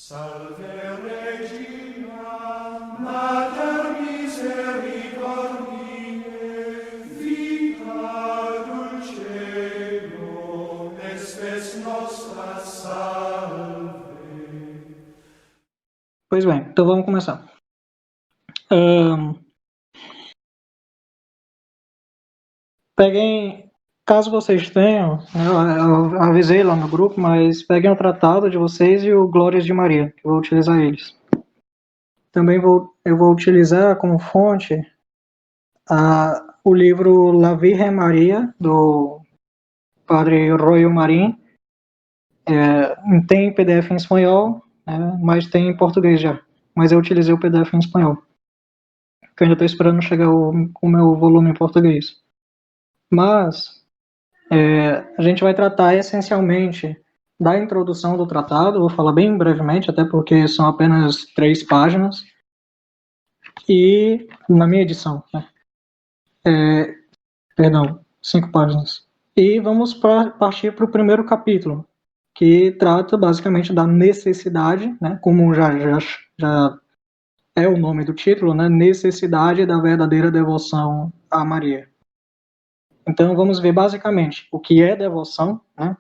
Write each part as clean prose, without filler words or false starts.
Salve Regina, Mater misericordiae, vita dulcedo, estes nostra salve. Pois bem, então vamos começar. Peguem, caso vocês tenham, eu avisei lá no grupo, mas peguem o tratado de vocês e o Glórias de Maria, que eu vou utilizar eles. Também eu vou utilizar como fonte o livro La Virgen Maria, do padre Royo Marim. Tem PDF em espanhol, né, mas tem em português já. Mas eu utilizei o PDF em espanhol, que eu ainda estou esperando chegar o meu volume em português. Mas a gente vai tratar essencialmente da introdução do tratado, vou falar bem brevemente, até porque são apenas 3 páginas, e na minha edição, né? 5 páginas. E vamos partir para o primeiro capítulo, que trata basicamente da necessidade, né, como já é o nome do título, né, necessidade da verdadeira devoção a Maria. Então vamos ver basicamente o que é devoção, né?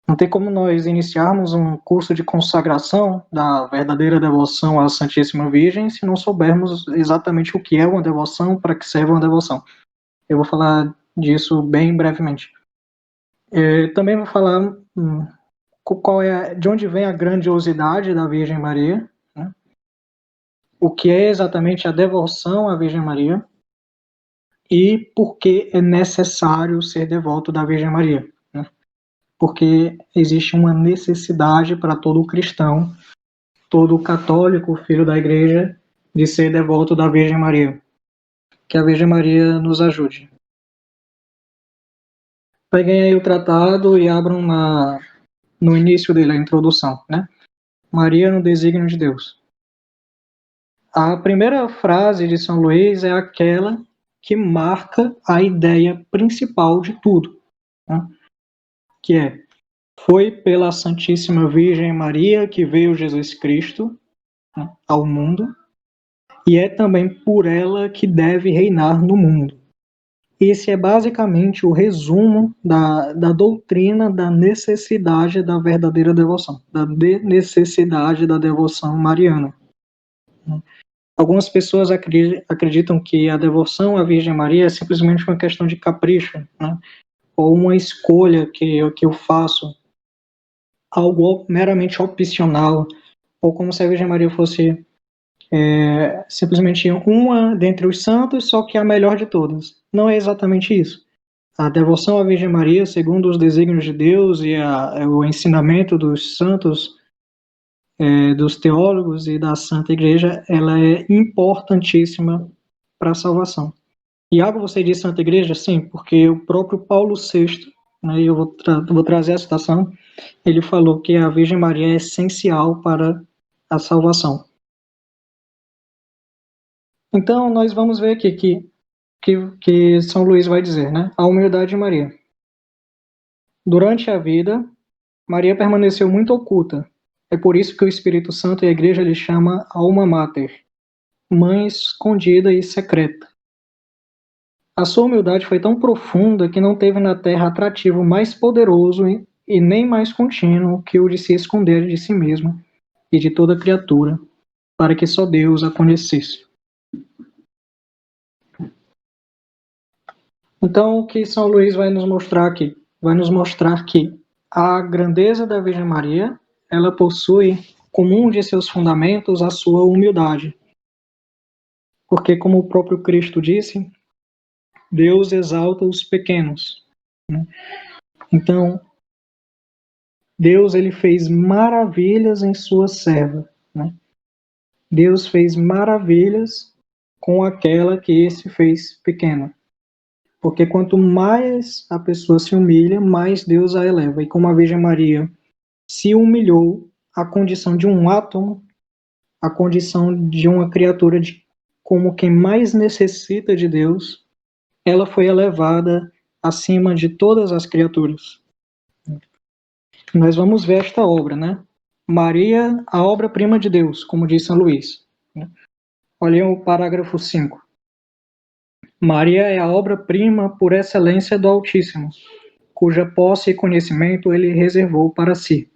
Não tem como nós iniciarmos um curso de consagração da verdadeira devoção à Santíssima Virgem se não soubermos exatamente o que é uma devoção, para que serve uma devoção. Eu vou falar disso bem brevemente. Também vou falar de onde vem a grandiosidade da Virgem Maria, né? O que é exatamente a devoção à Virgem Maria e por que é necessário ser devoto da Virgem Maria. Porque existe uma necessidade para todo cristão, todo católico, filho da igreja, de ser devoto da Virgem Maria. Que a Virgem Maria nos ajude. Peguem aí o tratado e abram no início dele, a introdução, né? Maria no desígnio de Deus. A primeira frase de São Luís é aquela que marca a ideia principal de tudo, né? Que é: foi pela Santíssima Virgem Maria que veio Jesus Cristo, né, ao mundo, e é também por ela que deve reinar no mundo. Esse é basicamente o resumo da doutrina da necessidade da verdadeira devoção, da necessidade da devoção mariana. Algumas pessoas acreditam que a devoção à Virgem Maria é simplesmente uma questão de capricho, né, ou uma escolha que eu faço, algo meramente opcional, ou como se a Virgem Maria fosse simplesmente uma dentre os santos, só que a melhor de todas. Não é exatamente isso. A devoção à Virgem Maria, segundo os desígnios de Deus e o ensinamento dos santos, dos teólogos e da Santa Igreja, ela é importantíssima para a salvação. Iago, você diz Santa Igreja? Sim, porque o próprio Paulo VI, né, eu vou trazer a citação, ele falou que a Virgem Maria é essencial para a salvação. Então, nós vamos ver aqui que São Luís vai dizer, né? A humildade de Maria. Durante a vida, Maria permaneceu muito oculta. É por isso que o Espírito Santo e a Igreja lhe chama Alma Mater, mãe escondida e secreta. A sua humildade foi tão profunda que não teve na terra atrativo mais poderoso e nem mais contínuo que o de se esconder de si mesma e de toda criatura, para que só Deus a conhecesse. Então, o que São Luís vai nos mostrar aqui? Vai nos mostrar que a grandeza da Virgem Maria, ela possui como um de seus fundamentos a sua humildade. Porque, como o próprio Cristo disse, Deus exalta os pequenos, né? Então, Deus ele fez maravilhas em sua serva, né? Deus fez maravilhas com aquela que se fez pequena. Porque quanto mais a pessoa se humilha, mais Deus a eleva. E como a Virgem Maria se humilhou à condição de um átomo, à condição de uma criatura como quem mais necessita de Deus, ela foi elevada acima de todas as criaturas. Nós vamos ver esta obra, né? Maria, a obra-prima de Deus, como diz São Luís. Olhem o parágrafo 5. Maria é a obra-prima por excelência do Altíssimo, cuja posse e conhecimento ele reservou para si.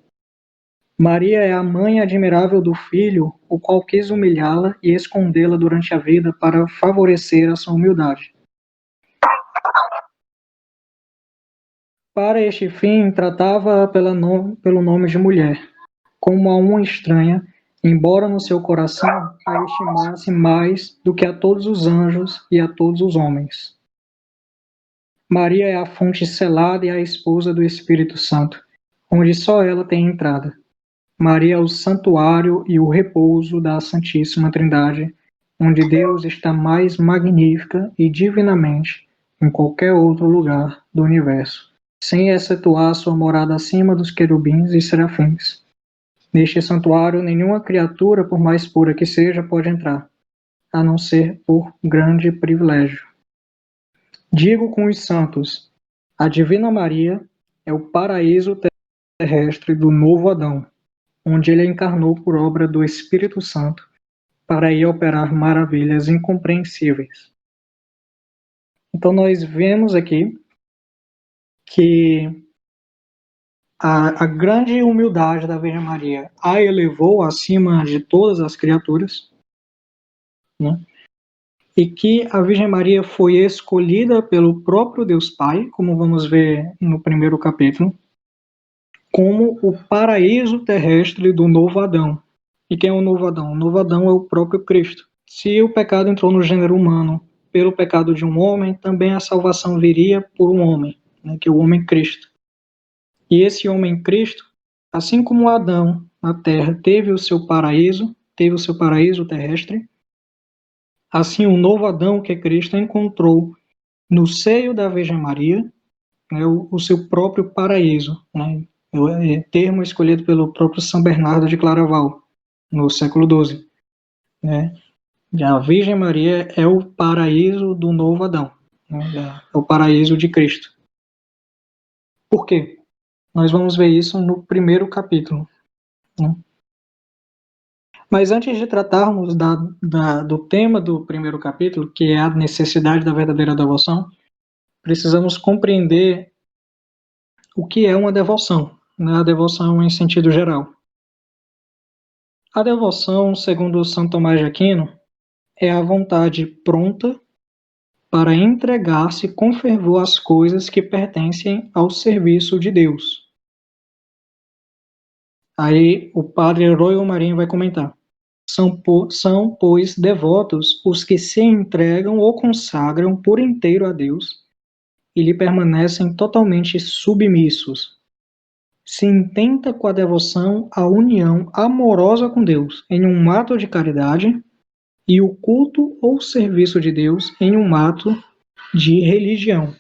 Maria é a mãe admirável do Filho, o qual quis humilhá-la e escondê-la durante a vida para favorecer a sua humildade. Para este fim, tratava-a pelo nome de mulher, como a uma estranha, embora no seu coração a estimasse mais do que a todos os anjos e a todos os homens. Maria é a fonte selada e a esposa do Espírito Santo, onde só ela tem entrada. Maria é o santuário e o repouso da Santíssima Trindade, onde Deus está mais magnífica e divinamente em qualquer outro lugar do universo, sem excetuar sua morada acima dos querubins e serafins. Neste santuário, nenhuma criatura, por mais pura que seja, pode entrar, a não ser por grande privilégio. Digo com os santos, a Divina Maria é o paraíso terrestre do novo Adão, onde ele encarnou por obra do Espírito Santo para aí operar maravilhas incompreensíveis. Então nós vemos aqui que a grande humildade da Virgem Maria a elevou acima de todas as criaturas, né? E que a Virgem Maria foi escolhida pelo próprio Deus Pai, como vamos ver no primeiro capítulo, como o paraíso terrestre do novo Adão. E quem é o novo Adão? O novo Adão é o próprio Cristo. Se o pecado entrou no gênero humano pelo pecado de um homem, também a salvação viria por um homem, né, que é o homem Cristo. E esse homem Cristo, assim como Adão na terra teve o seu paraíso terrestre, assim o novo Adão, que é Cristo, encontrou no seio da Virgem Maria, né, o seu próprio paraíso, né, termo escolhido pelo próprio São Bernardo de Claraval, no século XII. Né? A Virgem Maria é o paraíso do novo Adão, né, é o paraíso de Cristo. Por quê? Nós vamos ver isso no primeiro capítulo. Né? Mas antes de tratarmos do tema do primeiro capítulo, que é a necessidade da verdadeira devoção, precisamos compreender o que é uma devoção, né? A devoção em sentido geral. A devoção, segundo São Tomás de Aquino, é a vontade pronta para entregar-se com fervor às coisas que pertencem ao serviço de Deus. Aí o padre Royal Marinho vai comentar. São, pois, devotos os que se entregam ou consagram por inteiro a Deus e lhe permanecem totalmente submissos. Se intenta com a devoção a união amorosa com Deus em um ato de caridade e o culto ou serviço de Deus em um ato de religião.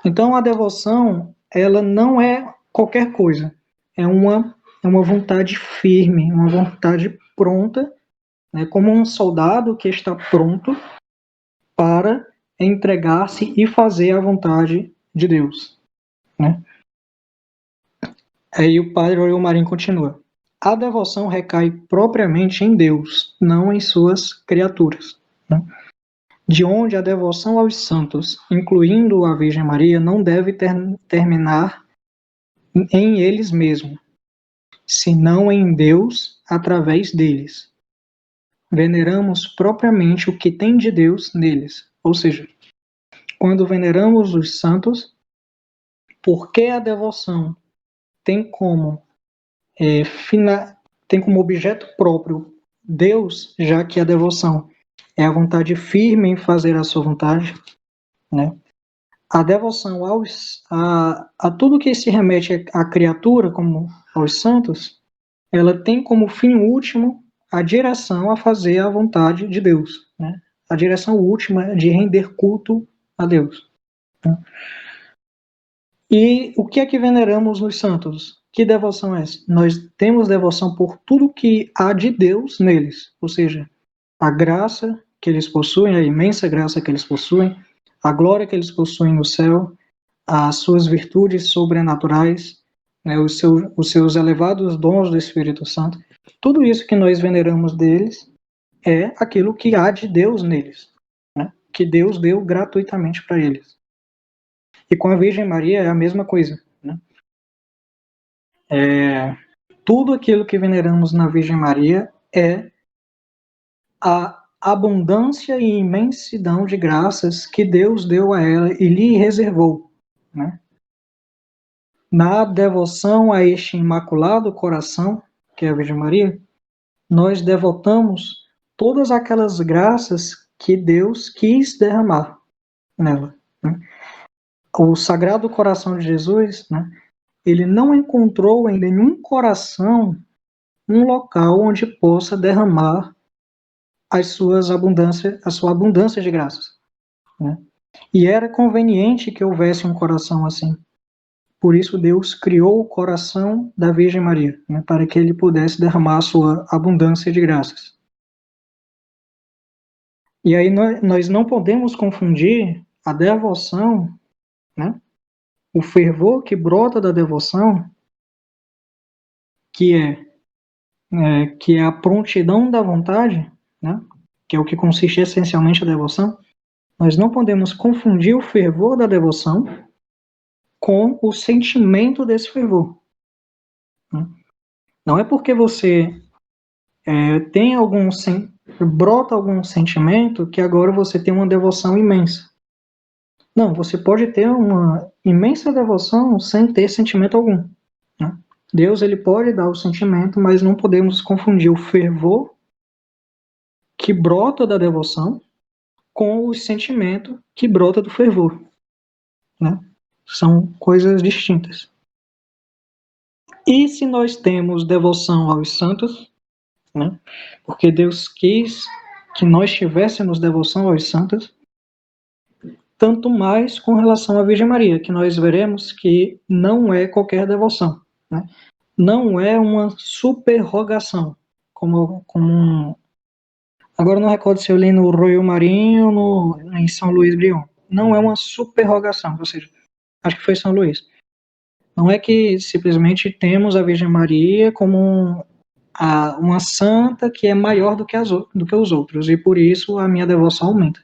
Então a devoção, ela não é qualquer coisa, é uma vontade firme, uma vontade pronta, né, como um soldado que está pronto para entregar-se e fazer a vontade de Deus. Né? Aí o padre Oriol Marim continua. A devoção recai propriamente em Deus, não em suas criaturas. Né? De onde a devoção aos santos, incluindo a Virgem Maria, não deve terminar em eles mesmos, senão em Deus através deles. Veneramos propriamente o que tem de Deus neles. Ou seja, quando veneramos os santos, porque a devoção tem como objeto próprio Deus, já que a devoção é a vontade firme em fazer a sua vontade, né? A devoção a tudo que se remete à criatura, como aos santos, ela tem como fim último a direção a fazer a vontade de Deus, né? A direção última de render culto a Deus. Né? E o que é que veneramos nos santos? Que devoção é essa? Nós temos devoção por tudo que há de Deus neles, ou seja, a graça que eles possuem, a imensa graça que eles possuem, a glória que eles possuem no céu, as suas virtudes sobrenaturais, né, os seus elevados dons do Espírito Santo, tudo isso que nós veneramos deles é aquilo que há de Deus neles, né, que Deus deu gratuitamente para eles. E com a Virgem Maria é a mesma coisa, né? Tudo aquilo que veneramos na Virgem Maria é a abundância e imensidão de graças que Deus deu a ela e lhe reservou, né? Na devoção a este imaculado coração, que é a Virgem Maria, nós devotamos todas aquelas graças que Deus quis derramar nela, né? O Sagrado Coração de Jesus, né, ele não encontrou em nenhum coração um local onde possa derramar a sua abundância de graças, né? E era conveniente que houvesse um coração assim. Por isso Deus criou o coração da Virgem Maria, né, para que ele pudesse derramar a sua abundância de graças. E aí nós não podemos confundir a devoção, né, o fervor que brota da devoção, que é a prontidão da vontade, né, que é o que consiste essencialmente a devoção. Nós não podemos confundir o fervor da devoção com o sentimento desse fervor, né? Não é porque você tem brota algum sentimento que agora você tem uma devoção imensa. Não, você pode ter uma imensa devoção sem ter sentimento algum, né? Deus, ele pode dar o sentimento, mas não podemos confundir o fervor que brota da devoção com o sentimento que brota do fervor, né? São coisas distintas. E se nós temos devoção aos santos, né? Porque Deus quis que nós tivéssemos devoção aos santos, tanto mais com relação à Virgem Maria, que nós veremos que não é qualquer devoção, né? Não é uma superrogação, agora não recordo se eu li no Royal Marinho ou em São Luís Brion. Não é uma superrogação, ou seja, acho que foi São Luís. Não é que simplesmente temos a Virgem Maria como uma santa que é maior do que os outros, e por isso a minha devoção aumenta.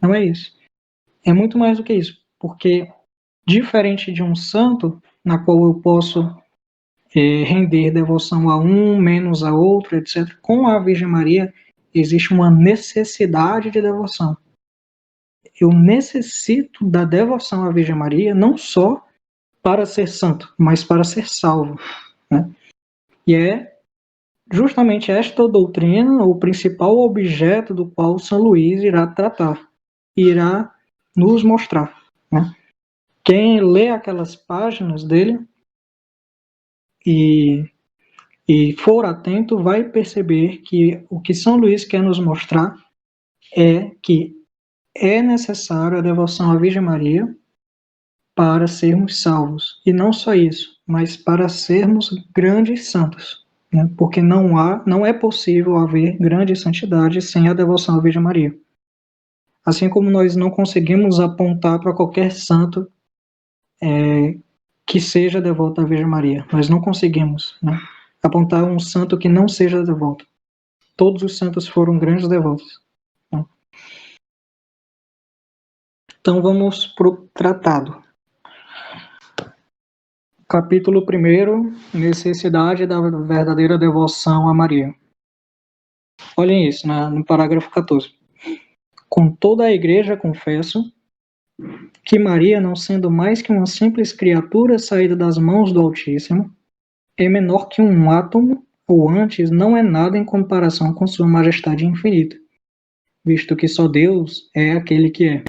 Não é isso. É muito mais do que isso, porque diferente de um santo, na qual eu posso render devoção a um, menos a outro, etc., com a Virgem Maria existe uma necessidade de devoção. Eu necessito da devoção à Virgem Maria não só para ser santo, mas para ser salvo, né? E é justamente esta doutrina o principal objeto do qual São Luís irá tratar, irá nos mostrar, né? Quem lê aquelas páginas dele e for atento vai perceber que o que São Luís quer nos mostrar é que é necessário a devoção à Virgem Maria para sermos salvos. E não só isso, mas para sermos grandes santos, né? Porque não é possível haver grande santidade sem a devoção à Virgem Maria. Assim como nós não conseguimos apontar para qualquer santo que seja devoto à Virgem Maria. Nós não conseguimos, né, apontar um santo que não seja devoto. Todos os santos foram grandes devotos, né? Então vamos para o tratado. Capítulo 1, necessidade da verdadeira devoção a Maria. Olhem isso, né, no parágrafo 14. Com toda a igreja confesso que Maria, não sendo mais que uma simples criatura saída das mãos do Altíssimo, é menor que um átomo, ou antes, não é nada em comparação com sua majestade infinita, visto que só Deus é aquele que é.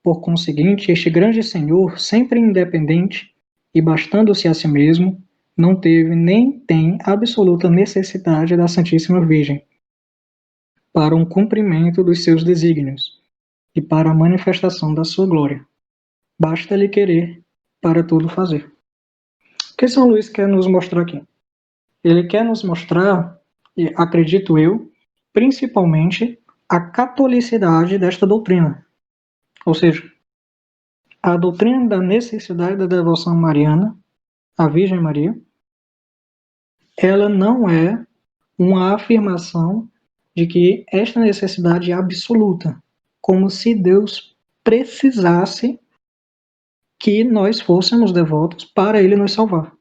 Por conseguinte, este grande Senhor, sempre independente e bastando-se a si mesmo, não teve nem tem absoluta necessidade da Santíssima Virgem para um cumprimento dos seus desígnios e para a manifestação da sua glória. Basta-lhe querer para tudo fazer. O que São Luís quer nos mostrar aqui? Ele quer nos mostrar, acredito eu, principalmente a catolicidade desta doutrina. Ou seja, a doutrina da necessidade da devoção mariana a Virgem Maria, ela não é uma afirmação de que esta necessidade é absoluta, como se Deus precisasse que nós fôssemos devotos para Ele nos salvar,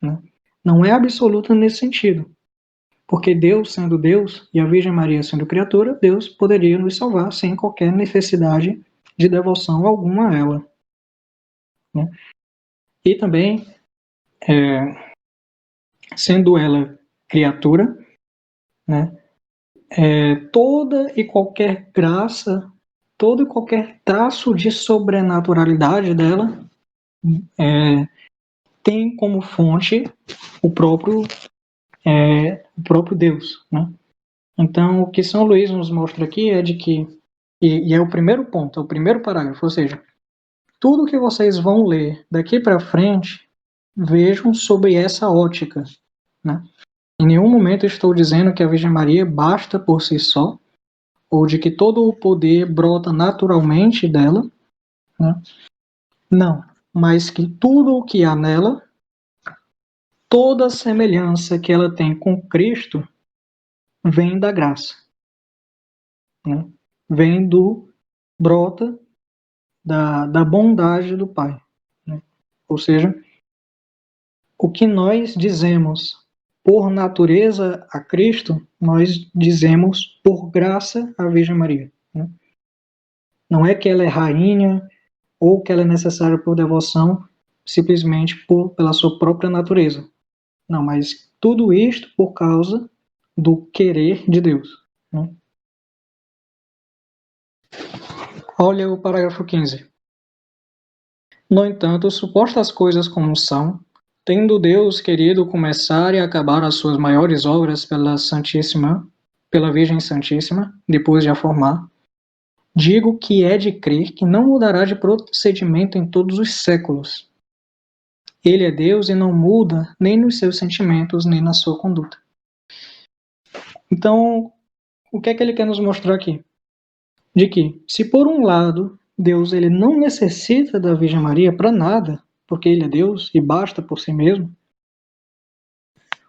né? Não é absoluta nesse sentido, porque Deus sendo Deus e a Virgem Maria sendo criatura, Deus poderia nos salvar sem qualquer necessidade de devoção alguma a ela, né? E também, sendo ela criatura, né, toda e qualquer graça, todo e qualquer traço de sobrenaturalidade dela tem como fonte o próprio Deus, né? Então, o que São Luís nos mostra aqui é de que, e é o primeiro ponto, é o primeiro parágrafo, ou seja, tudo que vocês vão ler daqui para frente, vejam sob essa ótica, né? Em nenhum momento estou dizendo que a Virgem Maria basta por si só, ou de que todo o poder brota naturalmente dela, né? Não, mas que tudo o que há nela, toda a semelhança que ela tem com Cristo, vem da graça, né? Vem brota da bondade do Pai, né? Ou seja, o que nós dizemos por natureza a Cristo, nós dizemos por graça à Virgem Maria, né? Não é que ela é rainha ou que ela é necessária por devoção simplesmente pela sua própria natureza. Não, mas tudo isto por causa do querer de Deus, né? Olha o parágrafo 15. No entanto, supostas coisas como são, tendo Deus querido começar e acabar as suas maiores obras pela Virgem Santíssima, depois de a formar, digo que é de crer que não mudará de procedimento em todos os séculos. Ele é Deus e não muda nem nos seus sentimentos, nem na sua conduta. Então, o que é que ele quer nos mostrar aqui? De que, se por um lado, Deus ele não necessita da Virgem Maria para nada, porque ele é Deus e basta por si mesmo,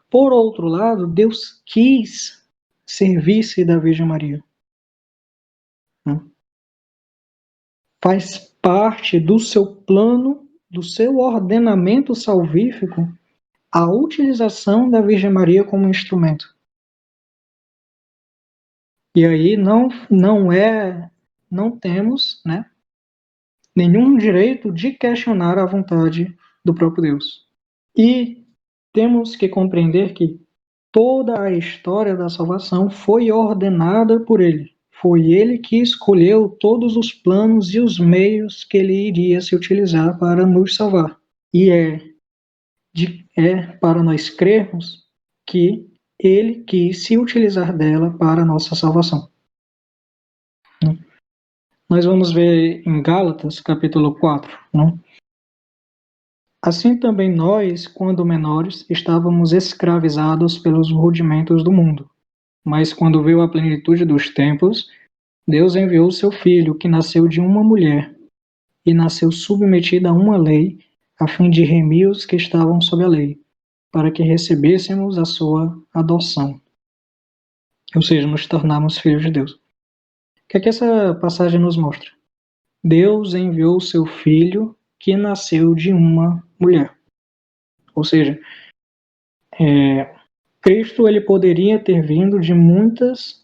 por outro lado, Deus quis servir-se da Virgem Maria, né? Faz parte do seu plano, do seu ordenamento salvífico, a utilização da Virgem Maria como instrumento. E aí não temos, né, nenhum direito de questionar a vontade do próprio Deus. E temos que compreender que toda a história da salvação foi ordenada por Ele. Foi Ele que escolheu todos os planos e os meios que Ele iria se utilizar para nos salvar. E é para nós crermos que Ele quis se utilizar dela para a nossa salvação. Nós vamos ver em Gálatas, capítulo 4, né? Assim também nós, quando menores, estávamos escravizados pelos rudimentos do mundo. Mas quando veio a plenitude dos tempos, Deus enviou seu Filho, que nasceu de uma mulher, e nasceu submetido a uma lei, a fim de remir os que estavam sob a lei, para que recebêssemos a sua adoção. Ou seja, nos tornarmos filhos de Deus. O que é que essa passagem nos mostra? Deus enviou seu Filho, que nasceu de uma mulher. Ou seja, Cristo ele poderia ter vindo de muitas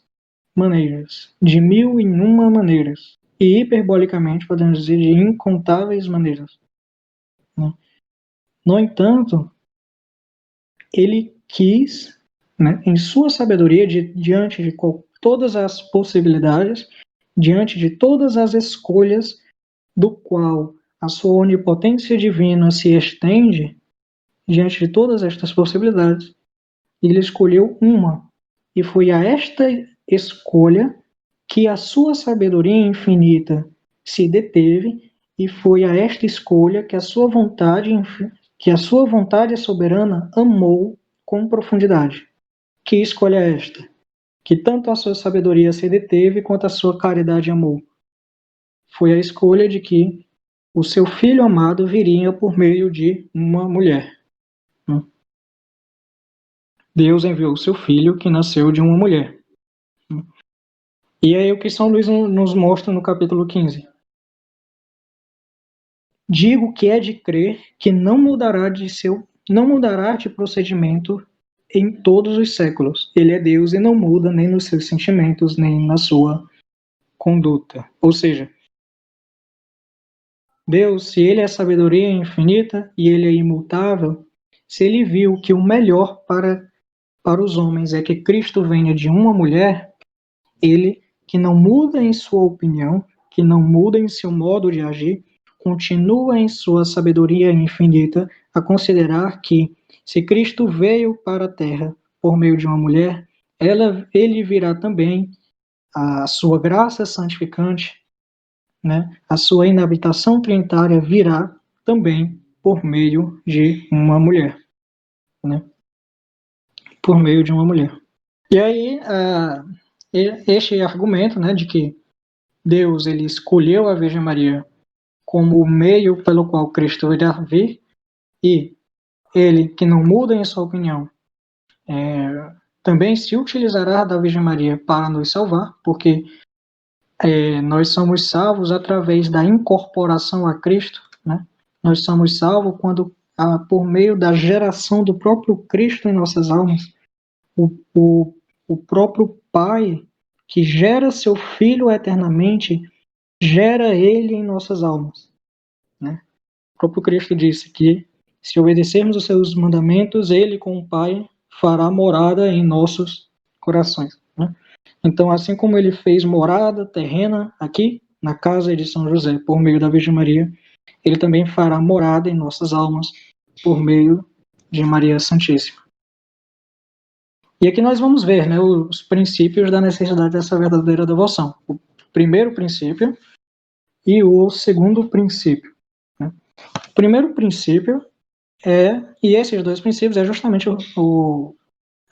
maneiras, de 1001 maneiras, e hiperbolicamente podemos dizer de incontáveis maneiras, né? No entanto, ele quis, né, em sua sabedoria, diante de todas as possibilidades, diante de todas as escolhas, do qual a sua onipotência divina se estende, diante de todas estas possibilidades, ele escolheu uma, e foi a esta escolha que a sua sabedoria infinita se deteve, e foi a esta escolha que a sua vontade soberana amou com profundidade. Que escolha é esta? Que tanto a sua sabedoria se deteve quanto a sua caridade amou. Foi a escolha de que o seu filho amado viria por meio de uma mulher, Deus enviou seu Filho, que nasceu de uma mulher. E aí o que São Luís nos mostra no capítulo 15? Digo que é de crer que não mudará de procedimento em todos os séculos. Ele é Deus e não muda nem nos seus sentimentos, nem na sua conduta. Ou seja, Deus, se ele é sabedoria infinita e ele é imutável, se ele viu que o melhor para os homens é que Cristo venha de uma mulher, ele, que não muda em sua opinião, que não muda em seu modo de agir, continua em sua sabedoria infinita a considerar que, se Cristo veio para a terra por meio de uma mulher, ele virá também a sua graça santificante, né? A sua inabitação trinitária virá também por meio de uma mulher, né? Por meio de uma mulher. E aí, este argumento, né, de que Deus ele escolheu a Virgem Maria como o meio pelo qual Cristo irá vir, e ele, que não muda em sua opinião, também se utilizará da Virgem Maria para nos salvar, porque nós somos salvos através da incorporação a Cristo, né? Nós somos salvos por meio da geração do próprio Cristo em nossas almas. O próprio Pai, que gera seu Filho eternamente, gera ele em nossas almas, né? O próprio Cristo disse que, se obedecermos os seus mandamentos, ele, com o Pai, fará morada em nossos corações, né? Então, assim como ele fez morada terrena aqui, na casa de São José, por meio da Virgem Maria, ele também fará morada em nossas almas, por meio de Maria Santíssima. E aqui nós vamos ver, né, os princípios da necessidade dessa verdadeira devoção. O primeiro princípio e o segundo princípio, né? O primeiro princípio e esses dois princípios é justamente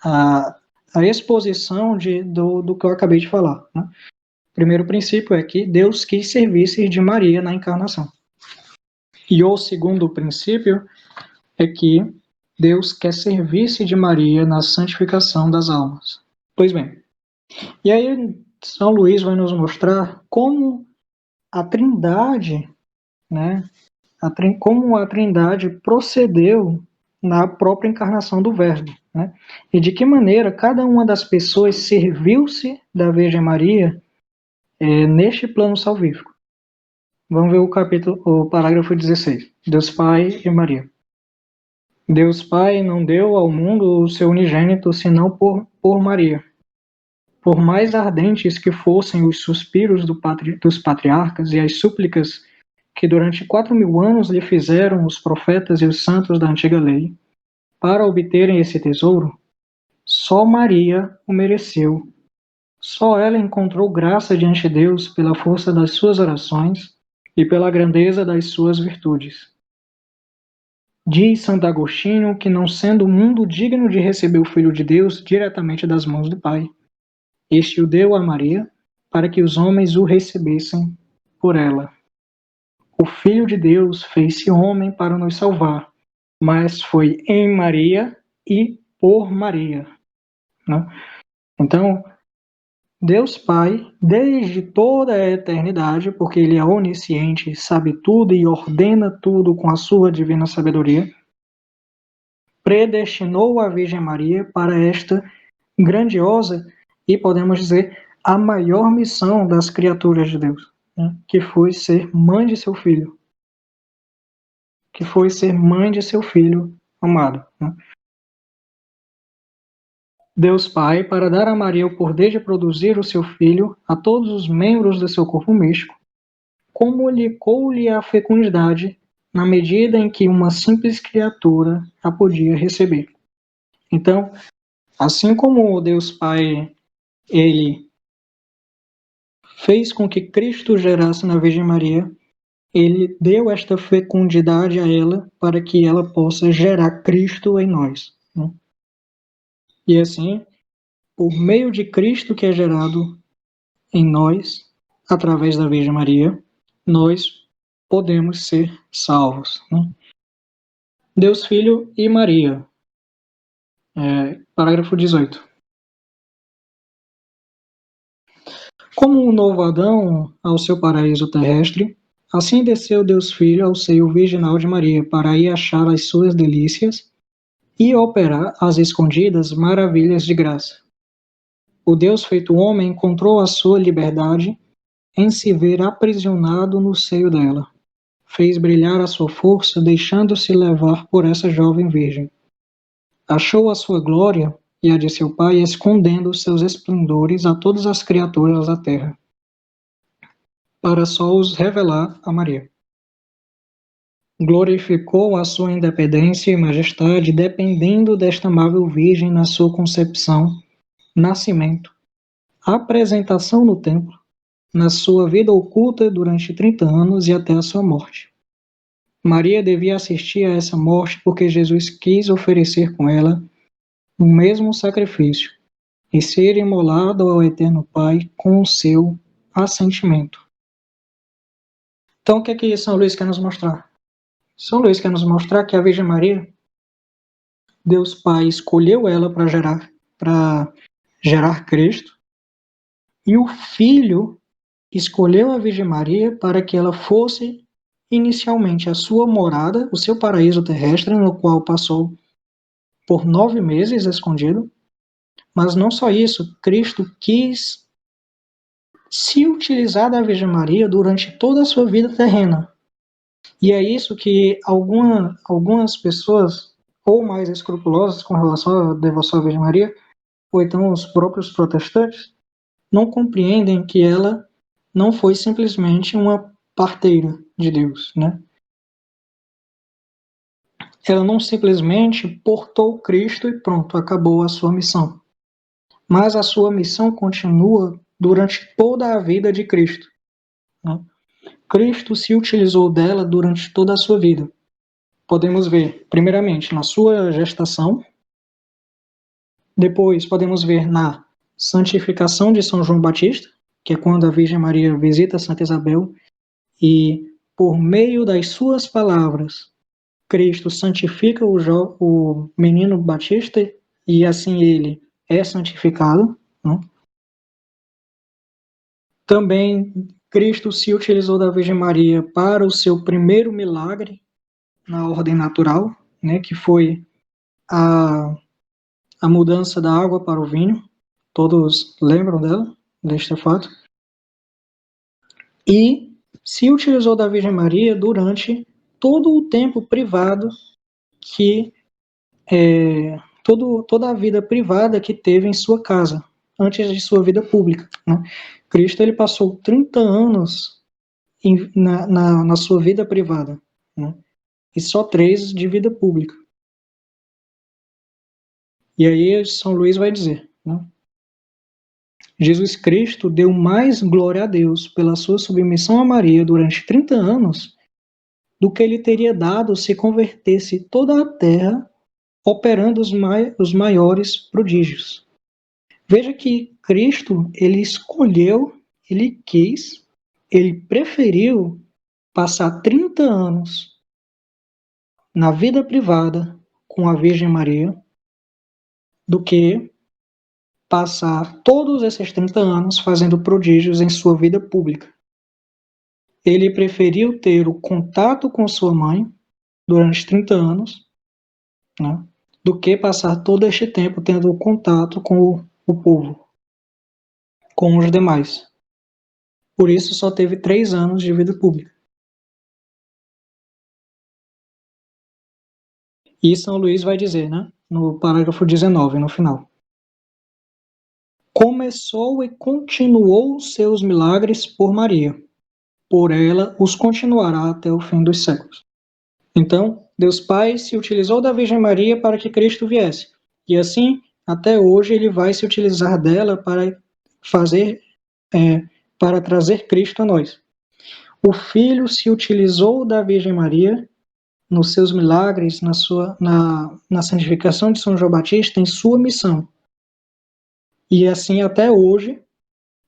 a exposição do que eu acabei de falar, né? O primeiro princípio é que Deus quis servir-se de Maria na encarnação. E o segundo princípio é que Deus quer servir-se de Maria na santificação das almas. Pois bem, e aí São Luís vai nos mostrar como a Trindade, né, como a Trindade procedeu na própria encarnação do Verbo, né, e de que maneira cada uma das pessoas serviu-se da Virgem Maria neste plano salvífico. Vamos ver o parágrafo 16. Deus Pai e Maria. Deus Pai não deu ao mundo o seu unigênito senão por Maria. Por mais ardentes que fossem os suspiros dos patriarcas e as súplicas que durante 4.000 anos lhe fizeram os profetas e os santos da antiga lei, para obterem esse tesouro, só Maria o mereceu. Só ela encontrou graça diante de Deus pela força das suas orações e pela grandeza das suas virtudes. Diz Santo Agostinho que, não sendo o mundo digno de receber o Filho de Deus diretamente das mãos do Pai, este o deu a Maria para que os homens o recebessem por ela. O Filho de Deus fez-se homem para nos salvar, mas foi em Maria e por Maria, né? Então, Deus Pai, desde toda a eternidade, porque Ele é onisciente, sabe tudo e ordena tudo com a sua divina sabedoria, predestinou a Virgem Maria para esta grandiosa e, podemos dizer, a maior missão das criaturas de Deus, né? Que foi ser mãe de seu filho. Que foi ser mãe de seu filho amado, né? Deus Pai, para dar a Maria o poder de produzir o seu filho a todos os membros do seu corpo místico, comunicou-lhe a fecundidade na medida em que uma simples criatura a podia receber. Então, assim como o Deus Pai, ele fez com que Cristo gerasse na Virgem Maria, ele deu esta fecundidade a ela para que ela possa gerar Cristo em nós, né? E assim, por meio de Cristo que é gerado em nós, através da Virgem Maria, nós podemos ser salvos, né? Deus Filho e Maria. Parágrafo 18. Como um novo Adão ao seu paraíso terrestre, assim desceu Deus Filho ao seio virginal de Maria, para aí achar as suas delícias e operar às escondidas maravilhas de graça. O Deus feito homem encontrou a sua liberdade em se ver aprisionado no seio dela. Fez brilhar a sua força, deixando-se levar por essa jovem virgem. Achou a sua glória e a de seu Pai, escondendo os seus esplendores a todas as criaturas da terra, para só os revelar a Maria. Glorificou a sua independência e majestade, dependendo desta amável Virgem na sua concepção, nascimento, apresentação no templo, na sua vida oculta durante 30 anos e até a sua morte. Maria devia assistir a essa morte porque Jesus quis oferecer com ela o mesmo sacrifício e ser imolado ao Eterno Pai com o seu assentimento. Então, o que é que São Luís quer nos mostrar? São Luís quer nos mostrar que a Virgem Maria, Deus Pai escolheu ela para gerar Cristo, e o Filho escolheu a Virgem Maria para que ela fosse inicialmente a sua morada, o seu paraíso terrestre, no qual passou por 9 meses escondido. Mas não só isso, Cristo quis se utilizar da Virgem Maria durante toda a sua vida terrena. E é isso que algumas pessoas, ou mais escrupulosas com relação à devoção à Virgem Maria, ou então os próprios protestantes, não compreendem que ela não foi simplesmente uma parteira de Deus, né? Ela não simplesmente portou Cristo e pronto, acabou a sua missão. Mas a sua missão continua durante toda a vida de Cristo, né? Cristo se utilizou dela durante toda a sua vida. Podemos ver, primeiramente, na sua gestação, depois podemos ver na santificação de São João Batista, que é quando a Virgem Maria visita Santa Isabel, e por meio das suas palavras, Cristo santifica o menino Batista, e assim ele é santificado, né? Também Cristo se utilizou da Virgem Maria para o seu primeiro milagre na ordem natural, né, que foi a mudança da água para o vinho. Todos lembram deste fato? E se utilizou da Virgem Maria durante todo o tempo privado toda a vida privada que teve em sua casa, antes de sua vida pública, né? Cristo ele passou 30 anos na sua vida privada, né? E só 3 de vida pública. E aí São Luís vai dizer, né? Jesus Cristo deu mais glória a Deus pela sua submissão a Maria durante 30 anos do que ele teria dado se convertesse toda a terra operando os maiores prodígios. Veja que Cristo, ele escolheu, ele quis, ele preferiu passar 30 anos na vida privada com a Virgem Maria do que passar todos esses 30 anos fazendo prodígios em sua vida pública. Ele preferiu ter o contato com sua mãe durante 30 anos, né, do que passar todo este tempo tendo contato com o povo, com os demais. Por isso só teve 3 anos de vida pública. E São Luís vai dizer, né, no parágrafo 19, no final. Começou e continuou seus milagres por Maria. Por ela os continuará até o fim dos séculos. Então, Deus Pai se utilizou da Virgem Maria para que Cristo viesse. E assim, até hoje, ele vai se utilizar dela para trazer Cristo a nós. O Filho se utilizou da Virgem Maria nos seus milagres, na santificação de São João Batista, em sua missão. E assim, até hoje,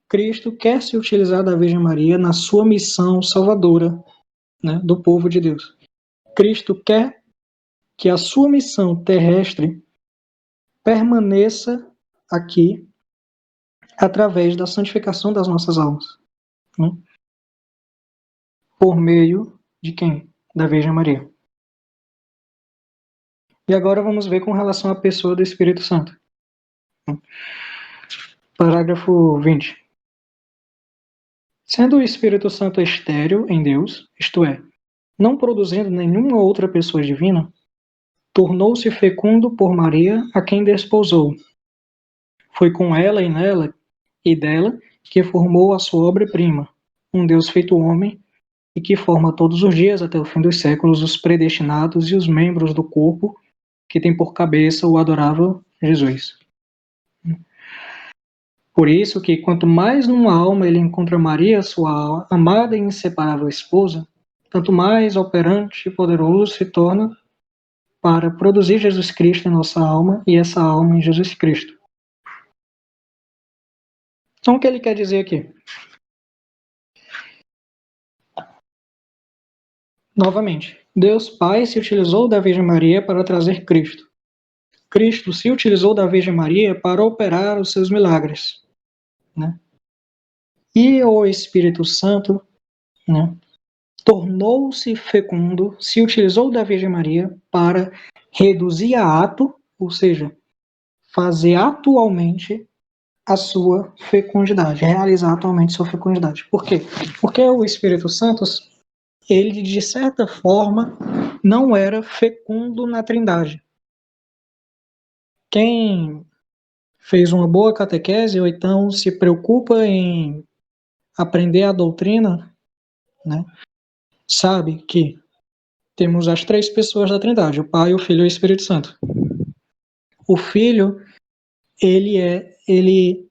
Cristo quer se utilizar da Virgem Maria na sua missão salvadora, né, do povo de Deus. Cristo quer que a sua missão terrestre permaneça aqui através da santificação das nossas almas, né? Por meio de quem? Da Virgem Maria. E agora vamos ver com relação à pessoa do Espírito Santo. Parágrafo 20. Sendo o Espírito Santo estéril em Deus, isto é, não produzindo nenhuma outra pessoa divina, tornou-se fecundo por Maria, a quem desposou. Foi com ela e nela e dela que formou a sua obra-prima, um Deus feito homem, e que forma todos os dias até o fim dos séculos os predestinados e os membros do corpo que tem por cabeça o adorável Jesus. Por isso que quanto mais numa alma ele encontra Maria, sua amada e inseparável esposa, tanto mais operante e poderoso se torna para produzir Jesus Cristo em nossa alma e essa alma em Jesus Cristo. Então o que ele quer dizer aqui? Novamente, Deus Pai se utilizou da Virgem Maria para trazer Cristo. Cristo se utilizou da Virgem Maria para operar os seus milagres, né? E o Espírito Santo, né, tornou-se fecundo, se utilizou da Virgem Maria para reduzir a ato, ou seja, fazer atualmente a sua fecundidade, realizar atualmente sua fecundidade. Por quê? Porque o Espírito Santo, ele de certa forma não era fecundo na Trindade. Quem fez uma boa catequese ou então se preocupa em aprender a doutrina, né, sabe que temos as três pessoas da Trindade, o Pai, o Filho e o Espírito Santo. O Filho, ele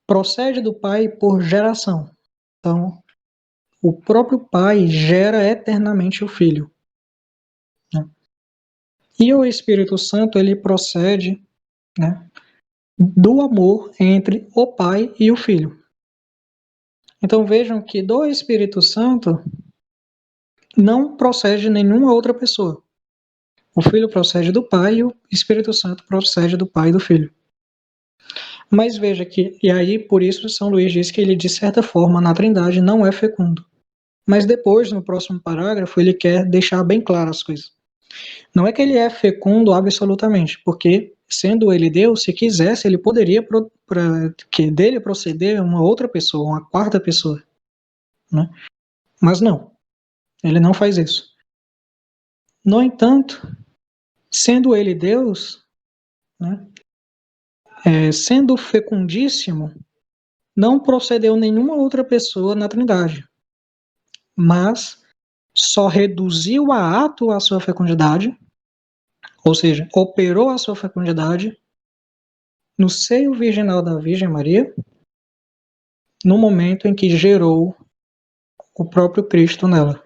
procede do Pai por geração. Então, o próprio Pai gera eternamente o Filho, né? E o Espírito Santo, ele procede, né, do amor entre o Pai e o Filho. Então vejam que do Espírito Santo não procede nenhuma outra pessoa. O Filho procede do Pai e o Espírito Santo procede do Pai e do Filho. Mas veja que, e aí por isso São Luís diz que ele de certa forma na Trindade não é fecundo. Mas depois, no próximo parágrafo, ele quer deixar bem claras as coisas. Não é que ele é fecundo absolutamente, porque sendo ele Deus, se quisesse, ele poderia que dele proceder uma outra pessoa, uma quarta pessoa, né? Mas não, ele não faz isso. No entanto, sendo ele Deus, né, sendo fecundíssimo, não procedeu nenhuma outra pessoa na Trindade, mas só reduziu a ato a sua fecundidade, ou seja, operou a sua fecundidade no seio virginal da Virgem Maria, no momento em que gerou o próprio Cristo nela.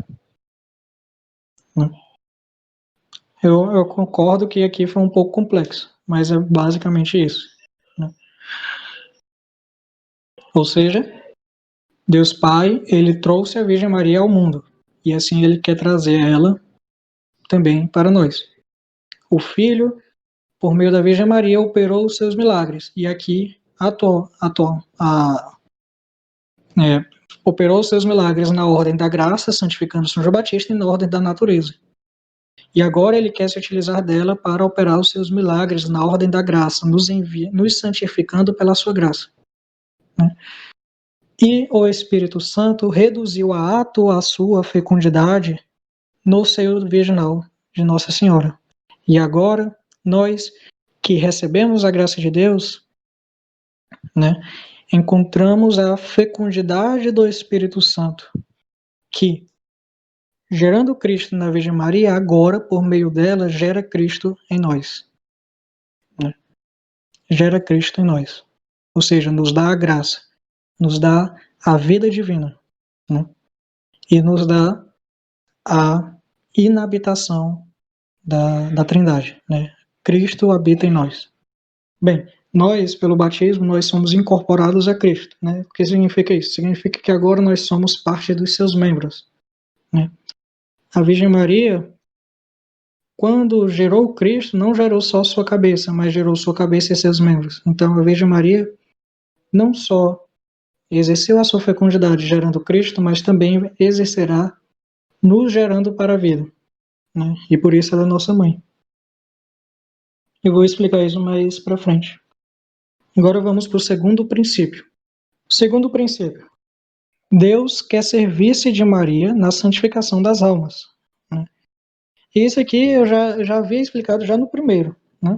Eu concordo que aqui foi um pouco complexo, mas é basicamente isso, né? Ou seja, Deus Pai, ele trouxe a Virgem Maria ao mundo, e assim ele quer trazer ela também para nós. O Filho, por meio da Virgem Maria, operou os seus milagres, e aqui operou os seus milagres na ordem da graça, santificando São João Batista, e na ordem da natureza. E agora ele quer se utilizar dela para operar os seus milagres na ordem da graça, nos santificando pela sua graça, né? E o Espírito Santo reduziu a ato a sua fecundidade no seio virginal de Nossa Senhora. E agora, nós que recebemos a graça de Deus, né, encontramos a fecundidade do Espírito Santo, que, gerando Cristo na Virgem Maria, agora, por meio dela, gera Cristo em nós, né? Gera Cristo em nós. Ou seja, nos dá a graça, nos dá a vida divina, né? E nos dá a inabitação da Trindade, né? Cristo habita em nós. Bem, nós, pelo batismo, nós somos incorporados a Cristo, né? O que significa isso? Significa que agora nós somos parte dos seus membros, né? A Virgem Maria, quando gerou Cristo, não gerou só sua cabeça, mas gerou sua cabeça e seus membros. Então, a Virgem Maria não só exerceu a sua fecundidade gerando Cristo, mas também exercerá nos gerando para a vida, né? E por isso ela é nossa mãe. Eu vou explicar isso mais para frente. Agora vamos para o segundo princípio. O segundo princípio. Deus quer servir-se de Maria na santificação das almas, né? E isso aqui eu já havia explicado já no primeiro, né?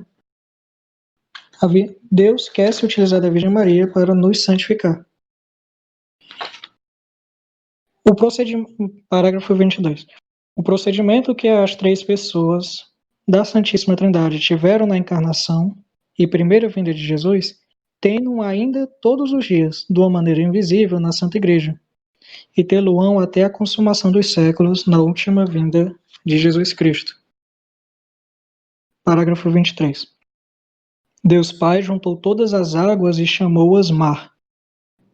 Deus quer se utilizar da Virgem Maria para nos santificar. Parágrafo 22. O procedimento que as três pessoas da Santíssima Trindade tiveram na encarnação e primeira vinda de Jesus, tem-no ainda todos os dias, de uma maneira invisível, na Santa Igreja, e tê-lo-ão até a consumação dos séculos, na última vinda de Jesus Cristo. Parágrafo 23. Deus Pai juntou todas as águas e chamou-as mar.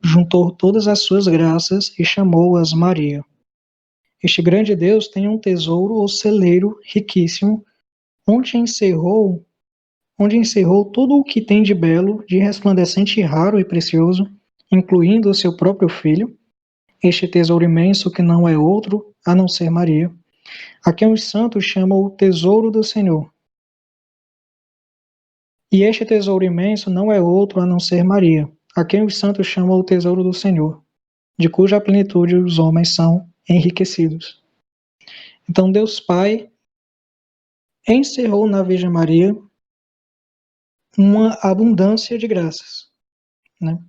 Juntou todas as suas graças e chamou-as Maria. Este grande Deus tem um tesouro ou celeiro riquíssimo, onde encerrou tudo o que tem de belo, de resplandecente e raro e precioso, incluindo o seu próprio Filho, este tesouro imenso que não é outro a não ser Maria, a quem os santos chamam o tesouro do Senhor. E este tesouro imenso não é outro a não ser Maria, a quem os santos chamam o tesouro do Senhor, de cuja plenitude os homens são enriquecidos. Então Deus Pai encerrou na Virgem Maria uma abundância de graças, né?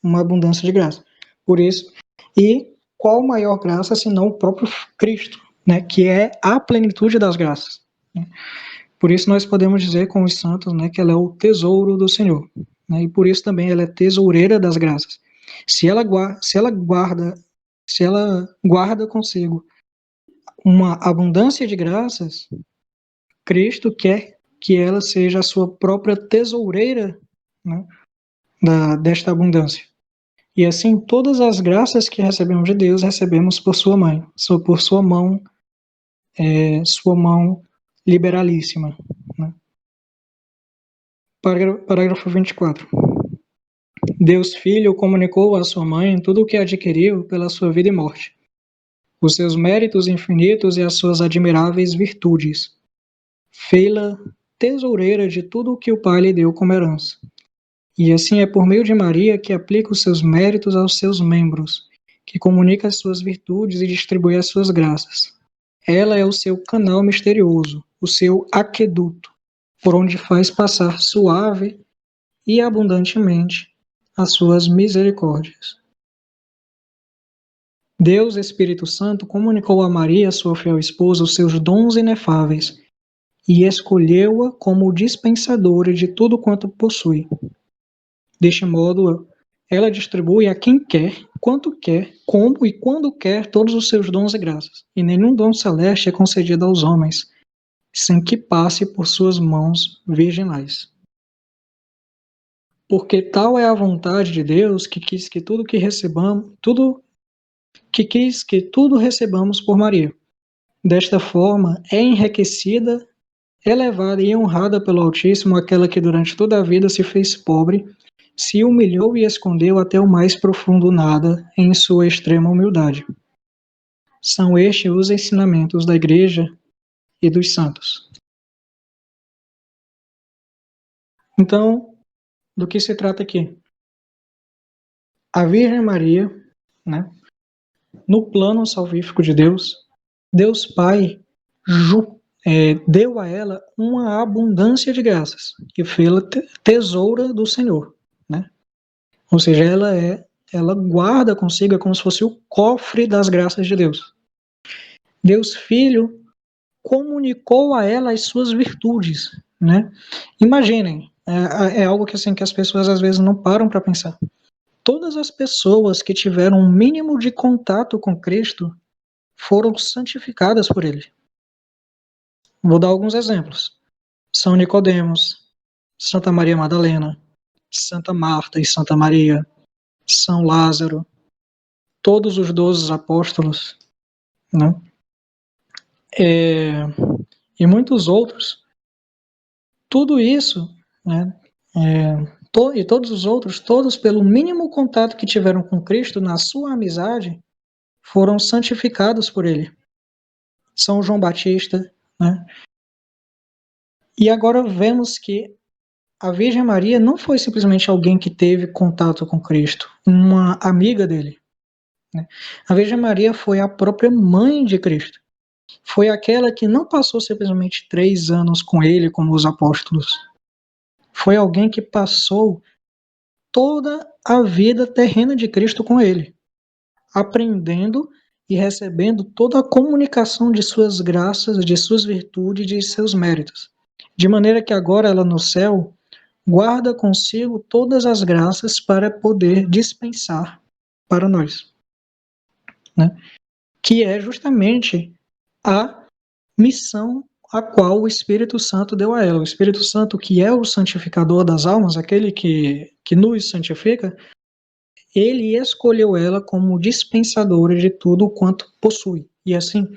Uma abundância de graça. Por isso, e qual maior graça senão o próprio Cristo, né? Que é a plenitude das graças, né? Por isso nós podemos dizer com os santos, né, que ela é o tesouro do Senhor, né? E por isso também ela é tesoureira das graças. Se ela guarda consigo uma abundância de graças, Cristo quer que ela seja a sua própria tesoureira, né, desta abundância. E assim, todas as graças que recebemos de Deus, recebemos por sua mãe, por sua mão liberalíssima, né? Parágrafo 24. Deus Filho comunicou à sua mãe tudo o que adquiriu pela sua vida e morte, os seus méritos infinitos e as suas admiráveis virtudes. Fê-la tesoureira de tudo o que o Pai lhe deu como herança. E assim é por meio de Maria que aplica os seus méritos aos seus membros, que comunica as suas virtudes e distribui as suas graças. Ela é o seu canal misterioso, o seu aqueduto, por onde faz passar suave e abundantemente as suas misericórdias. Deus Espírito Santo comunicou a Maria, sua fiel esposa, os seus dons inefáveis e escolheu-a como dispensadora de tudo quanto possui. Deste modo, ela distribui a quem quer, quanto quer, como e quando quer todos os seus dons e graças, e nenhum dom celeste é concedido aos homens, sem que passe por suas mãos virginais. Porque tal é a vontade de Deus que quis que tudo recebamos por Maria. Desta forma, é enriquecida, elevada e honrada pelo Altíssimo aquela que durante toda a vida se fez pobre, se humilhou e escondeu até o mais profundo nada em sua extrema humildade. São estes os ensinamentos da Igreja e dos santos. Então, do que se trata aqui? A Virgem Maria, né, no plano salvífico de Deus, Deus Pai deu a ela uma abundância de graças, que fê-la tesoura do Senhor, né? Ou seja, ela guarda consigo, é como se fosse o cofre das graças de Deus. Deus Filho comunicou a ela as suas virtudes, né? Imaginem, é algo que, assim, que as pessoas às vezes não param para pensar. Todas as pessoas que tiveram um mínimo de contato com Cristo foram santificadas por Ele. Vou dar alguns exemplos. São Nicodemos, Santa Maria Madalena, Santa Marta e Santa Maria, São Lázaro, todos os 12 apóstolos, né? e muitos outros, tudo isso, né, e todos os outros, todos pelo mínimo contato que tiveram com Cristo na sua amizade, foram santificados por ele. São João Batista, né? E agora vemos que a Virgem Maria não foi simplesmente alguém que teve contato com Cristo, uma amiga dele, né? A Virgem Maria foi a própria mãe de Cristo. Foi aquela que não passou simplesmente 3 anos com ele, como os apóstolos. Foi alguém que passou toda a vida terrena de Cristo com ele, aprendendo e recebendo toda a comunicação de suas graças, de suas virtudes, de seus méritos. De maneira que agora ela no céu guarda consigo todas as graças para poder dispensar para nós, né? Que é justamente a missão a qual o Espírito Santo deu a ela. O Espírito Santo, que é o santificador das almas, aquele que nos santifica, ele escolheu ela como dispensadora de tudo quanto possui. E assim,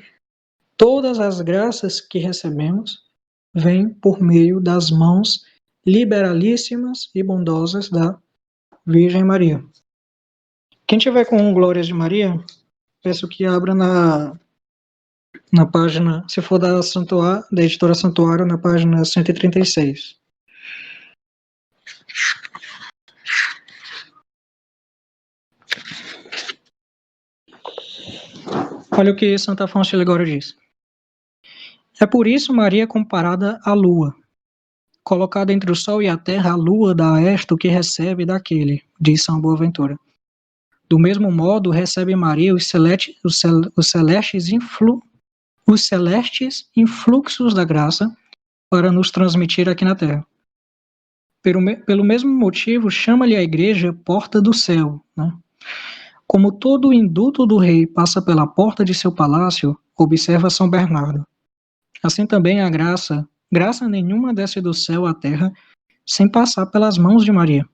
todas as graças que recebemos vêm por meio das mãos liberalíssimas e bondosas da Virgem Maria. Quem tiver com Glórias de Maria, peço que abra na página, se for da editora Santuário, na página 136. Olha o que Santa Afonso de Ligório diz. É por isso Maria comparada à lua. Colocada entre o sol e a terra, a lua dá a esta o que recebe daquele, diz São Boaventura. Do mesmo modo, recebe Maria os celestes influxos da graça para nos transmitir aqui na terra. Pelo mesmo motivo, chama-lhe a Igreja porta do céu, né? Como todo o induto do rei passa pela porta de seu palácio, observa São Bernardo. Assim também a graça nenhuma desce do céu à terra sem passar pelas mãos de Maria.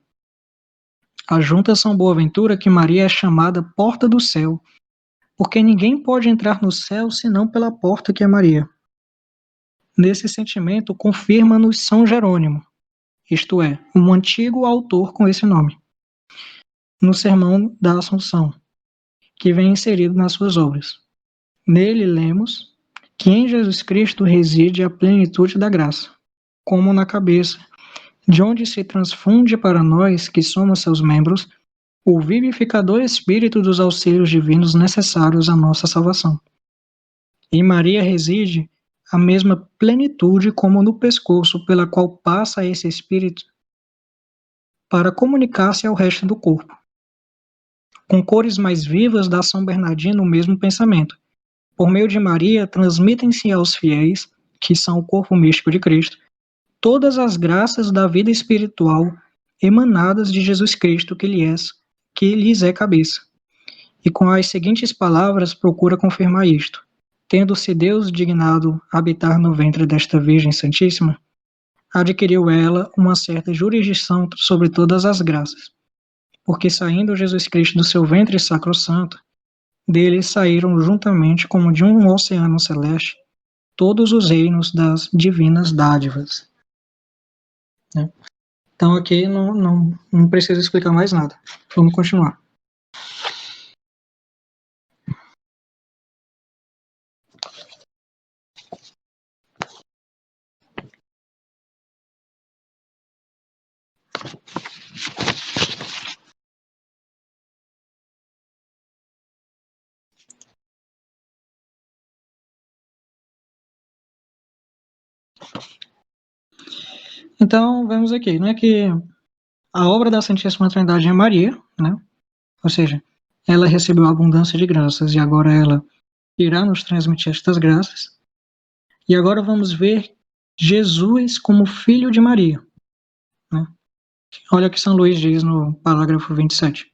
Ajunta São Boaventura que Maria é chamada porta do céu, porque ninguém pode entrar no céu senão pela porta que é Maria. Nesse sentimento confirma-nos São Jerônimo, isto é, um antigo autor com esse nome, no Sermão da Assunção, que vem inserido nas suas obras. Nele lemos que em Jesus Cristo reside a plenitude da graça, como na cabeça, de onde se transfunde para nós, que somos seus membros, o vivificador espírito dos auxílios divinos necessários à nossa salvação. Em Maria reside a mesma plenitude como no pescoço pela qual passa esse espírito para comunicar-se ao resto do corpo. Com cores mais vivas dá São Bernardino o mesmo pensamento. Por meio de Maria, transmitem-se aos fiéis, que são o corpo místico de Cristo, todas as graças da vida espiritual emanadas de Jesus Cristo, que lhes é cabeça. E com as seguintes palavras procura confirmar isto. Tendo-se Deus dignado habitar no ventre desta Virgem Santíssima, adquiriu ela uma certa jurisdição sobre todas as graças, porque saindo Jesus Cristo do seu ventre sacrossanto, dele saíram juntamente como de um oceano celeste todos os reinos das divinas dádivas. Né? Então aqui não precisa explicar mais nada. Vamos continuar. Então, vemos aqui, né, que a obra da Santíssima Trindade é Maria, né? Ou seja, ela recebeu abundância de graças e agora ela irá nos transmitir estas graças. E agora vamos ver Jesus como filho de Maria, né? Olha o que São Luís diz no parágrafo 27.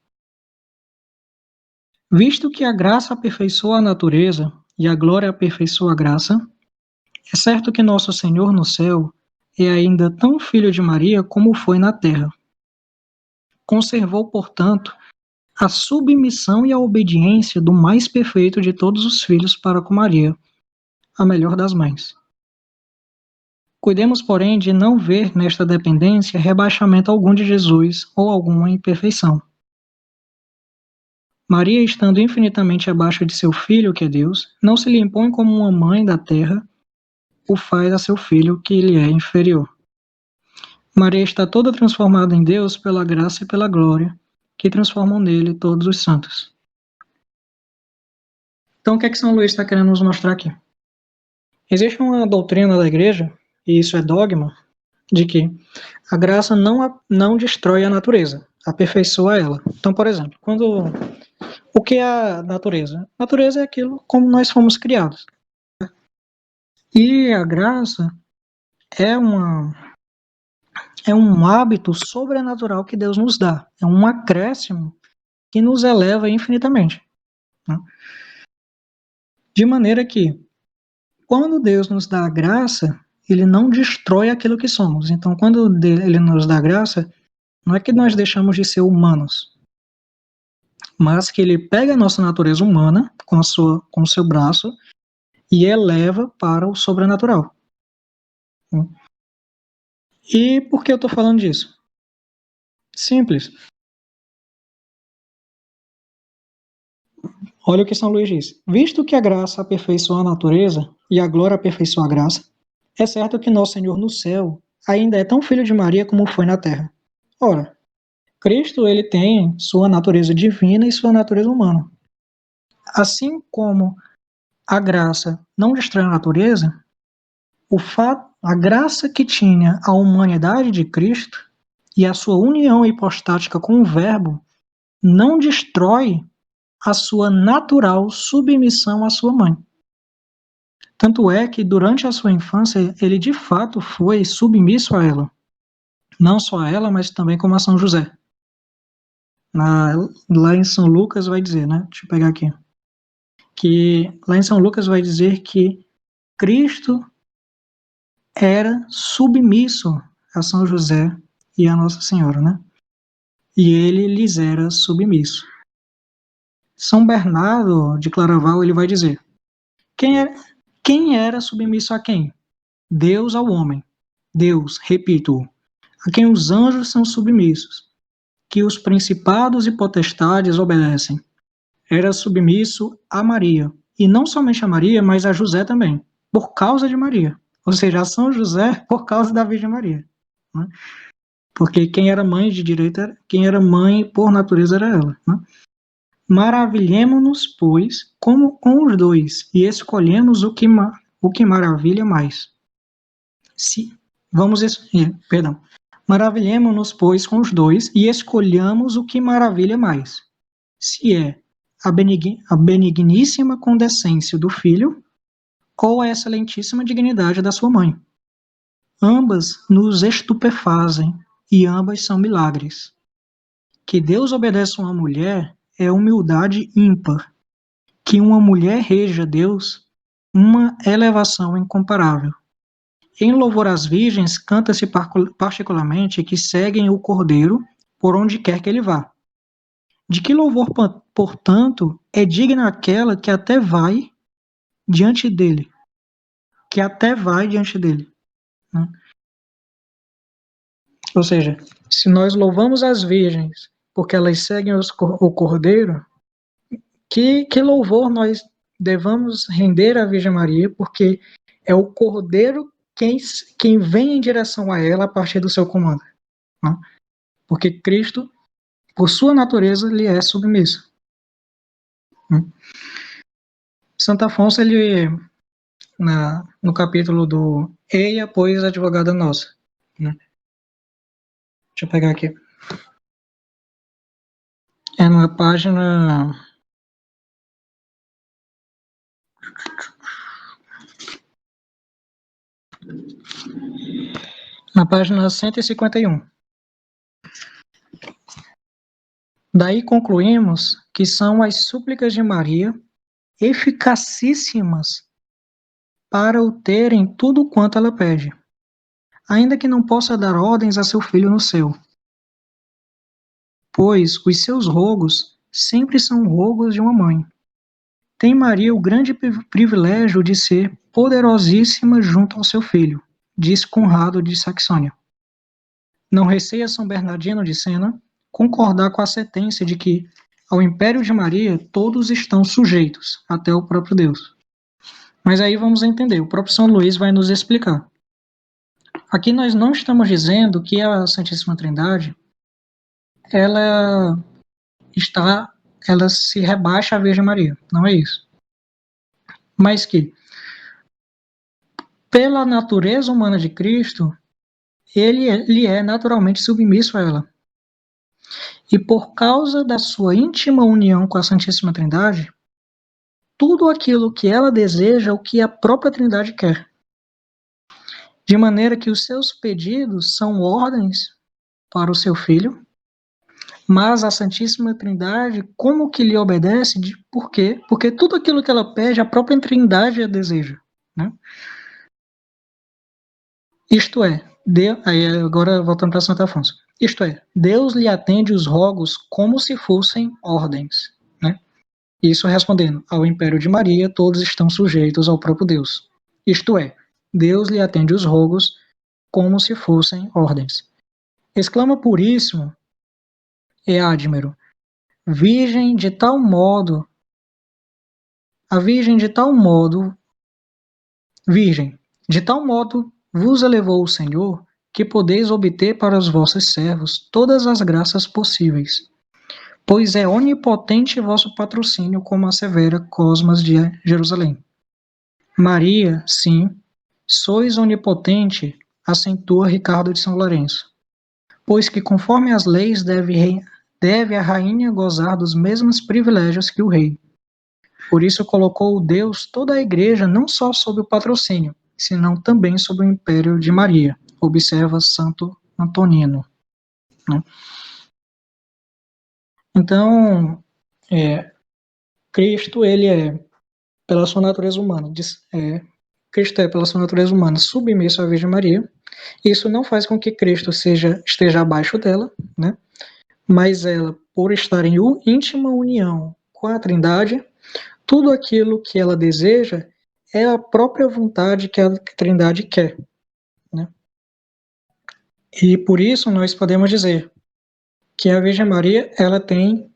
Visto que a graça aperfeiçoa a natureza e a glória aperfeiçoa a graça, é certo que nosso Senhor no céu é ainda tão filho de Maria como foi na terra. Conservou, portanto, a submissão e a obediência do mais perfeito de todos os filhos para com Maria, a melhor das mães. Cuidemos, porém, de não ver nesta dependência rebaixamento algum de Jesus ou alguma imperfeição. Maria, estando infinitamente abaixo de seu Filho, que é Deus, não se lhe impõe como uma mãe da terra o faz a seu Filho, que lhe é inferior. Maria está toda transformada em Deus pela graça e pela glória, que transformam nele todos os santos. Então, o que é que São Luís está querendo nos mostrar aqui? Existe uma doutrina da igreja, e isso é dogma, de que a graça não destrói a natureza, aperfeiçoa ela. Então, por exemplo, o que é a natureza? A natureza é aquilo como nós fomos criados. E a graça é um hábito sobrenatural que Deus nos dá. É um acréscimo que nos eleva infinitamente. Né? De maneira que, quando Deus nos dá a graça, ele não destrói aquilo que somos. Então, quando ele nos dá graça, não é que nós deixamos de ser humanos, mas que ele pega a nossa natureza humana com o seu braço e eleva para o sobrenatural. E por que eu estou falando disso? Simples. Olha o que São Luís diz. Visto que a graça aperfeiçoa a natureza e a glória aperfeiçoa a graça, é certo que nosso Senhor no céu ainda é tão filho de Maria como foi na terra. Ora, Cristo ele tem sua natureza divina e sua natureza humana. Assim como a graça não destrói a natureza, a graça que tinha a humanidade de Cristo e a sua união hipostática com o Verbo não destrói a sua natural submissão à sua mãe. Tanto é que durante a sua infância ele de fato foi submisso a ela. Não só a ela, mas também como a São José. Lá em São Lucas vai dizer, né? Deixa eu pegar aqui. Que lá em São Lucas vai dizer que Cristo era submisso a São José e a Nossa Senhora, né? E ele lhes era submisso. São Bernardo de Claraval ele vai dizer: quem era submisso a quem? Deus ao homem. Deus, repito, a quem os anjos são submissos, que os principados e potestades obedecem. Era submisso a Maria, e não somente a Maria, mas a José também, por causa de Maria. Ou seja, a São José por causa da Virgem Maria. Né? Porque quem era mãe de direito, quem era mãe por natureza era ela. Né? Maravilhemos-nos, pois, como com os dois, e escolhemos o que maravilha mais. Maravilhemos-nos, pois, com os dois, e escolhamos o que maravilha mais. Se é a benigníssima condescência do filho, ou a excelentíssima dignidade da sua mãe. Ambas nos estupefazem, e ambas são milagres. Que Deus obedeça a uma mulher é humildade ímpar. Que uma mulher reja Deus, uma elevação incomparável. Em louvor às virgens, canta-se particularmente que seguem o Cordeiro por onde quer que ele vá. De que louvor, portanto, é digna aquela que até vai diante dele? Que até vai diante dele. Né? Ou seja, se nós louvamos as virgens porque elas seguem o Cordeiro, que louvor nós devamos render à Virgem Maria, porque é o Cordeiro quem vem em direção a ela a partir do seu comando. Né? Porque Cristo, por sua natureza, lhe é submisso. Santo Afonso, ele, no capítulo do Eia, pois, advogada nossa. Né? Deixa eu pegar aqui. É na página... Na página 151. Daí concluímos que são as súplicas de Maria eficacíssimas para o ter em tudo quanto ela pede, ainda que não possa dar ordens a seu filho no céu. Pois os seus rogos sempre são rogos de uma mãe. Tem Maria o grande privilégio de ser poderosíssima junto ao seu filho, disse Conrado de Saxônia. Não receia São Bernardino de Sena concordar com a sentença de que, ao império de Maria, todos estão sujeitos, até o próprio Deus. Mas aí vamos entender, o próprio São Luís vai nos explicar. Aqui nós não estamos dizendo que a Santíssima Trindade, ela se rebaixa à Virgem Maria, não é isso. Mas que, pela natureza humana de Cristo, ele é naturalmente submisso a ela. E por causa da sua íntima união com a Santíssima Trindade, tudo aquilo que ela deseja é o que a própria Trindade quer. De maneira que os seus pedidos são ordens para o seu filho, mas a Santíssima Trindade, como que lhe obedece? Por quê? Porque tudo aquilo que ela pede, a própria Trindade a deseja. Né? Isto é, aí agora voltando para Santo Afonso. Isto é, Deus lhe atende os rogos como se fossem ordens. Né? Isso respondendo, ao império de Maria, todos estão sujeitos ao próprio Deus. Isto é, Deus lhe atende os rogos como se fossem ordens. Exclama Puríssimo e Admiro, a Virgem de tal modo, vos elevou o Senhor, que podeis obter para os vossos servos todas as graças possíveis, pois é onipotente vosso patrocínio, como assevera Cosmas de Jerusalém. Maria, sim, sois onipotente, acentua Ricardo de São Lourenço, pois que conforme as leis deve a rainha gozar dos mesmos privilégios que o rei. Por isso colocou Deus toda a igreja não só sob o patrocínio, senão também sob o império de Maria, observa Santo Antonino. Né? Então, Cristo, ele é, pela sua natureza humana, Cristo é, pela sua natureza humana, submisso à Virgem Maria. Isso não faz com que Cristo esteja abaixo dela, né? Mas ela, por estar em íntima união com a Trindade, tudo aquilo que ela deseja é a própria vontade que a Trindade quer. Né? E por isso nós podemos dizer que a Virgem Maria ela tem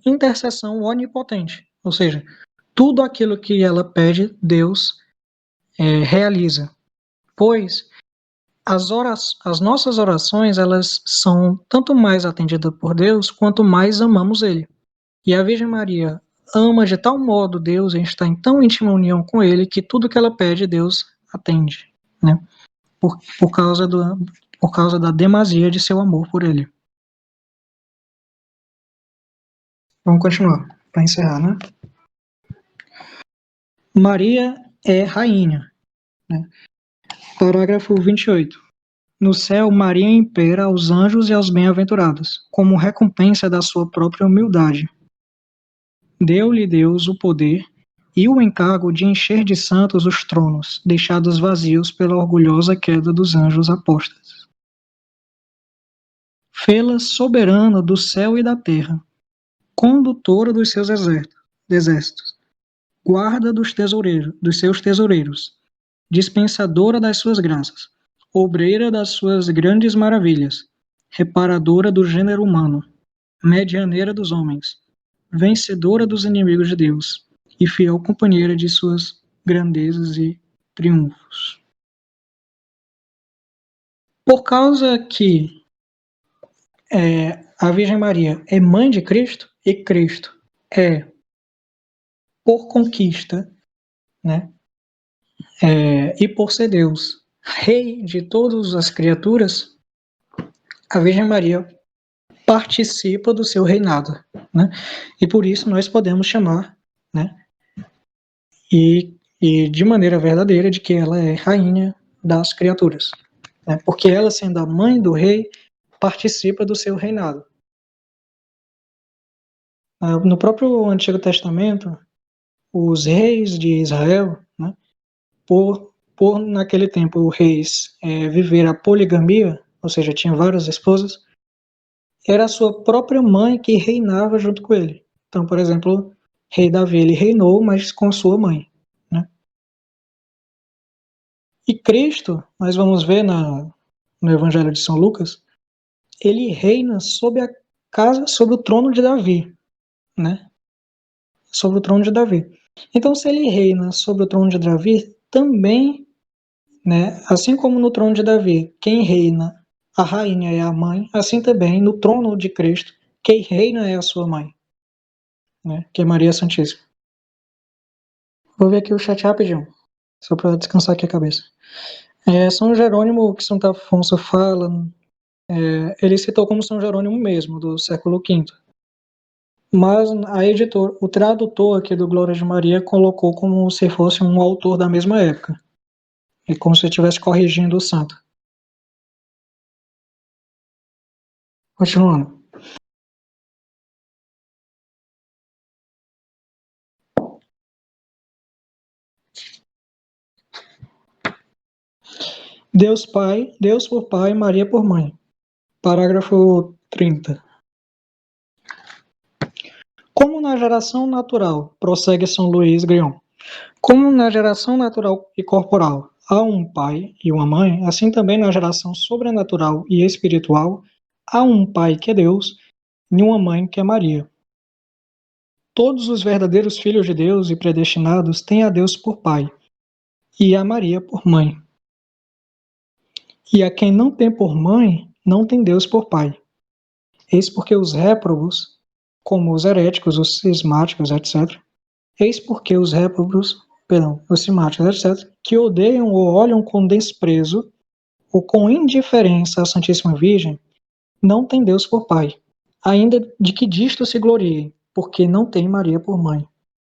intercessão onipotente, ou seja, tudo aquilo que ela pede, Deus realiza. Pois as nossas orações elas são tanto mais atendidas por Deus quanto mais amamos Ele. E a Virgem Maria ama de tal modo Deus, a gente está em tão íntima união com Ele, que tudo que ela pede, Deus atende, né? Por causa da demasia de seu amor por Ele. Vamos continuar, para encerrar, né? Maria é rainha. Né? Parágrafo 28. No céu, Maria impera aos anjos e aos bem-aventurados, como recompensa da sua própria humildade. Deu-lhe Deus o poder e o encargo de encher de santos os tronos, deixados vazios pela orgulhosa queda dos anjos apóstatas. Fê-la soberana do céu e da terra, condutora dos seus exércitos, guarda dos seus tesoureiros, dispensadora das suas graças, obreira das suas grandes maravilhas, reparadora do gênero humano, medianeira dos homens, vencedora dos inimigos de Deus e fiel companheira de suas grandezas e triunfos. Por causa que a Virgem Maria é mãe de Cristo e Cristo é, por conquista, né, e por ser Deus, Rei de todas as criaturas, a Virgem Maria participa do seu reinado, né? E por isso nós podemos chamar, né, e de maneira verdadeira, de que ela é rainha das criaturas, né? Porque ela, sendo a mãe do rei, participa do seu reinado. No próprio Antigo Testamento, os reis de Israel, né, por naquele tempo os reis viver a poligamia, ou seja, tinha várias esposas, era a sua própria mãe que reinava junto com ele. Então, por exemplo, rei Davi, ele reinou, mas com sua mãe. Né? E Cristo, nós vamos ver no Evangelho de São Lucas, ele reina sobre a casa, sobre o trono de Davi, né? Sobre o trono de Davi. Então, se ele reina sobre o trono de Davi, também, né, assim como no trono de Davi, quem reina, a rainha é a mãe, assim também no trono de Cristo, quem reina é a sua mãe, né, que é Maria Santíssima. Vou ver aqui o chat rapidinho, só para descansar aqui a cabeça. São Jerônimo, que Santo Afonso fala, ele citou como São Jerônimo mesmo, do século V. Mas o tradutor aqui do Glória de Maria colocou como se fosse um autor da mesma época. É como se estivesse corrigindo o santo. Continuando. Deus Pai, Deus por Pai, Maria por Mãe. Parágrafo 30. Como na geração natural, prossegue São Luís Grion, como na geração natural e corporal há um pai e uma mãe, assim também na geração sobrenatural e espiritual há um pai que é Deus e uma mãe que é Maria. Todos os verdadeiros filhos de Deus e predestinados têm a Deus por pai e a Maria por mãe. E a quem não tem por mãe, não tem Deus por pai. Eis porque os réprobos, como os heréticos, os cismáticos, etc., eis porque os réprobos, os cismáticos, etc., que odeiam ou olham com desprezo ou com indiferença a Santíssima Virgem, não têm Deus por pai, ainda de que disto se gloriem, porque não têm Maria por mãe.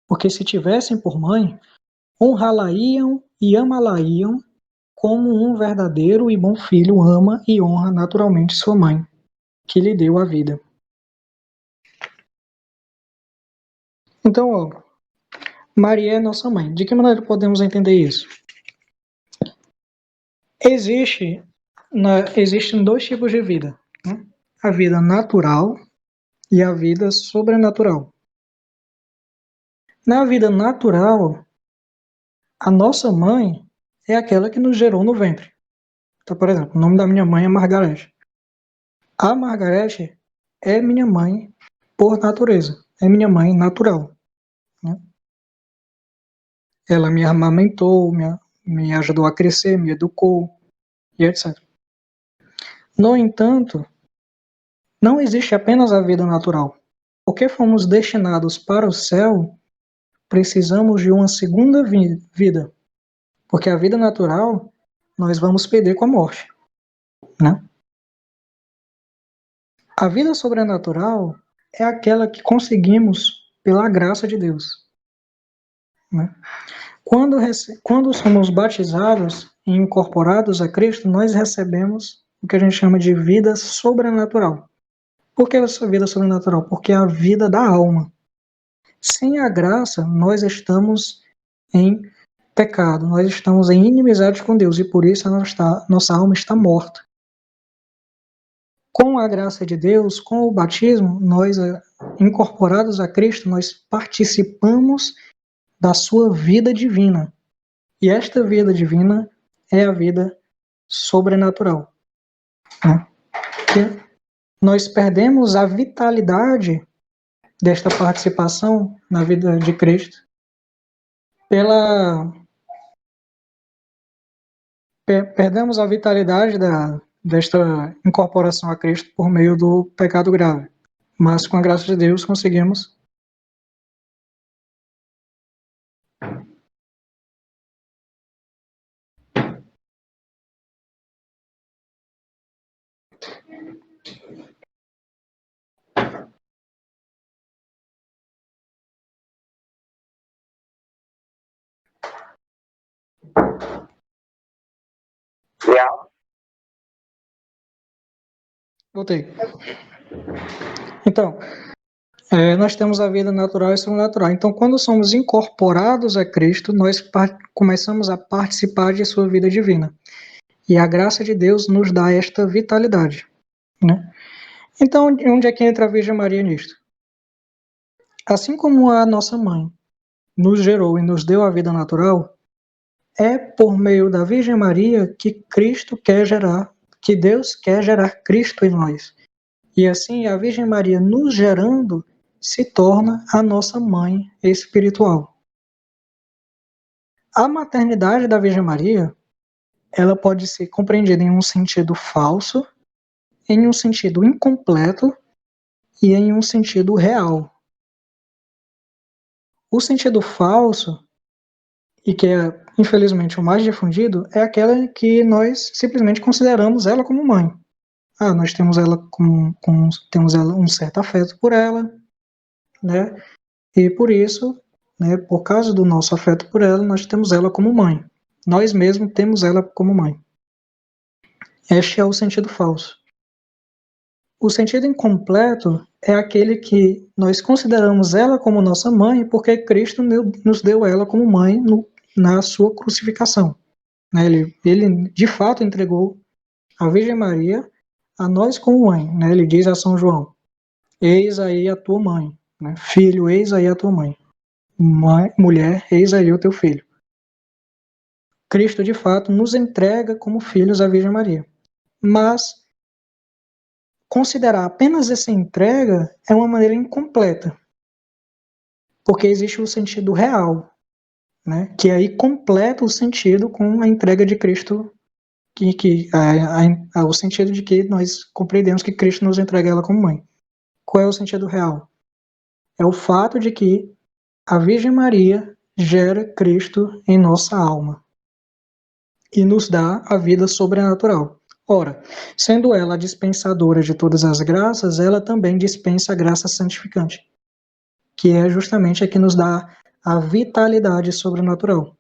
Porque se tivessem por mãe, honrá-la-iam e amá-la-iam como um verdadeiro e bom filho ama e honra naturalmente sua mãe, que lhe deu a vida. Então, ó, Maria é nossa mãe. De que maneira podemos entender isso? Existem dois tipos de vida, né? A vida natural e a vida sobrenatural. Na vida natural, a nossa mãe é aquela que nos gerou no ventre. Então, por exemplo, o nome da minha mãe é Margarete. A Margarete é minha mãe por natureza, é minha mãe natural, né? Ela me amamentou, me ajudou a crescer, me educou e etc. No entanto, não existe apenas a vida natural. Porque fomos destinados para o céu, precisamos de uma segunda vida. Porque a vida natural nós vamos perder com a morte, né? A vida sobrenatural é aquela que conseguimos pela graça de Deus, né? Quando somos batizados e incorporados a Cristo, nós recebemos o que a gente chama de vida sobrenatural. Por que essa vida sobrenatural? Porque é a vida da alma. Sem a graça, nós estamos em pecado, nós estamos em inimizade com Deus e por isso nossa alma está morta. Com a graça de Deus, com o batismo, nós, incorporados a Cristo, nós participamos da sua vida divina. E esta vida divina é a vida sobrenatural, né? Que nós perdemos a vitalidade desta participação na vida de Cristo perdemos a vitalidade desta incorporação a Cristo por meio do pecado grave. Mas com a graça de Deus conseguimos. Voltei. Então, nós temos a vida natural e sobrenatural. Então, quando somos incorporados a Cristo, nós começamos a participar de sua vida divina. E a graça de Deus nos dá esta vitalidade, né? Então, onde é que entra a Virgem Maria nisto? Assim como a nossa mãe nos gerou e nos deu a vida natural, é por meio da Virgem Maria que que Deus quer gerar Cristo em nós. E assim, a Virgem Maria nos gerando se torna a nossa mãe espiritual. A maternidade da Virgem Maria, ela pode ser compreendida em um sentido falso, em um sentido incompleto e em um sentido real. O sentido falso, e que é infelizmente o mais difundido, é aquela que nós simplesmente consideramos ela como mãe. Nós temos ela temos ela um certo afeto por ela, né? E por isso, né, por causa do nosso afeto por ela, nós temos ela como mãe. Nós mesmos temos ela como mãe. Este é o sentido falso. O sentido incompleto é aquele que nós consideramos ela como nossa mãe porque Cristo nos deu ela como mãe na sua crucificação. Né? Ele de fato entregou a Virgem Maria a nós como mãe. Né? Ele diz a São João: eis aí a tua mãe. Né? Filho, eis aí a tua mãe. Mulher, eis aí o teu filho. Cristo de fato nos entrega como filhos a Virgem Maria. Mas considerar apenas essa entrega é uma maneira incompleta, porque existe o sentido real, né, que aí completa o sentido com a entrega de Cristo, o sentido de que nós compreendemos que Cristo nos entrega ela como mãe. Qual é o sentido real? É o fato de que a Virgem Maria gera Cristo em nossa alma e nos dá a vida sobrenatural. Ora, sendo ela a dispensadora de todas as graças, ela também dispensa a graça santificante, que é justamente a que nos dá a vitalidade sobrenatural.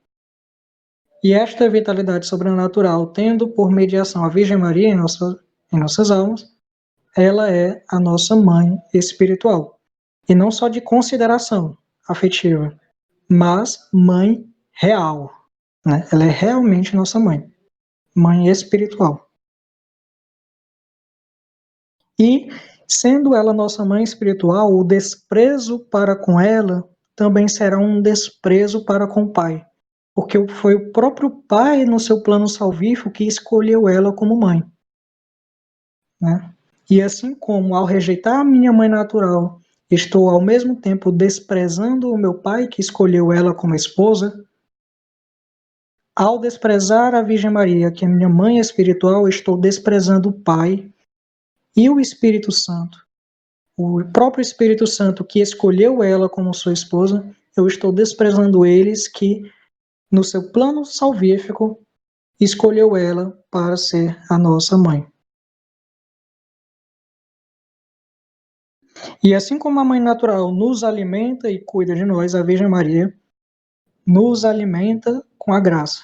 E esta vitalidade sobrenatural, tendo por mediação a Virgem Maria em nossas almas, ela é a nossa mãe espiritual. E não só de consideração afetiva, mas mãe real. Né? Ela é realmente nossa mãe, mãe espiritual. E, sendo ela nossa mãe espiritual, o desprezo para com ela também será um desprezo para com o Pai, porque foi o próprio Pai, no seu plano salvífico, que escolheu ela como mãe. Né? E assim como, ao rejeitar a minha mãe natural, estou ao mesmo tempo desprezando o meu Pai, que escolheu ela como esposa, ao desprezar a Virgem Maria, que é minha mãe espiritual, estou desprezando o Pai e o Espírito Santo. O próprio Espírito Santo que escolheu ela como sua esposa, eu estou desprezando eles que, no seu plano salvífico, escolheu ela para ser a nossa mãe. E assim como a mãe natural nos alimenta e cuida de nós, a Virgem Maria nos alimenta com a graça.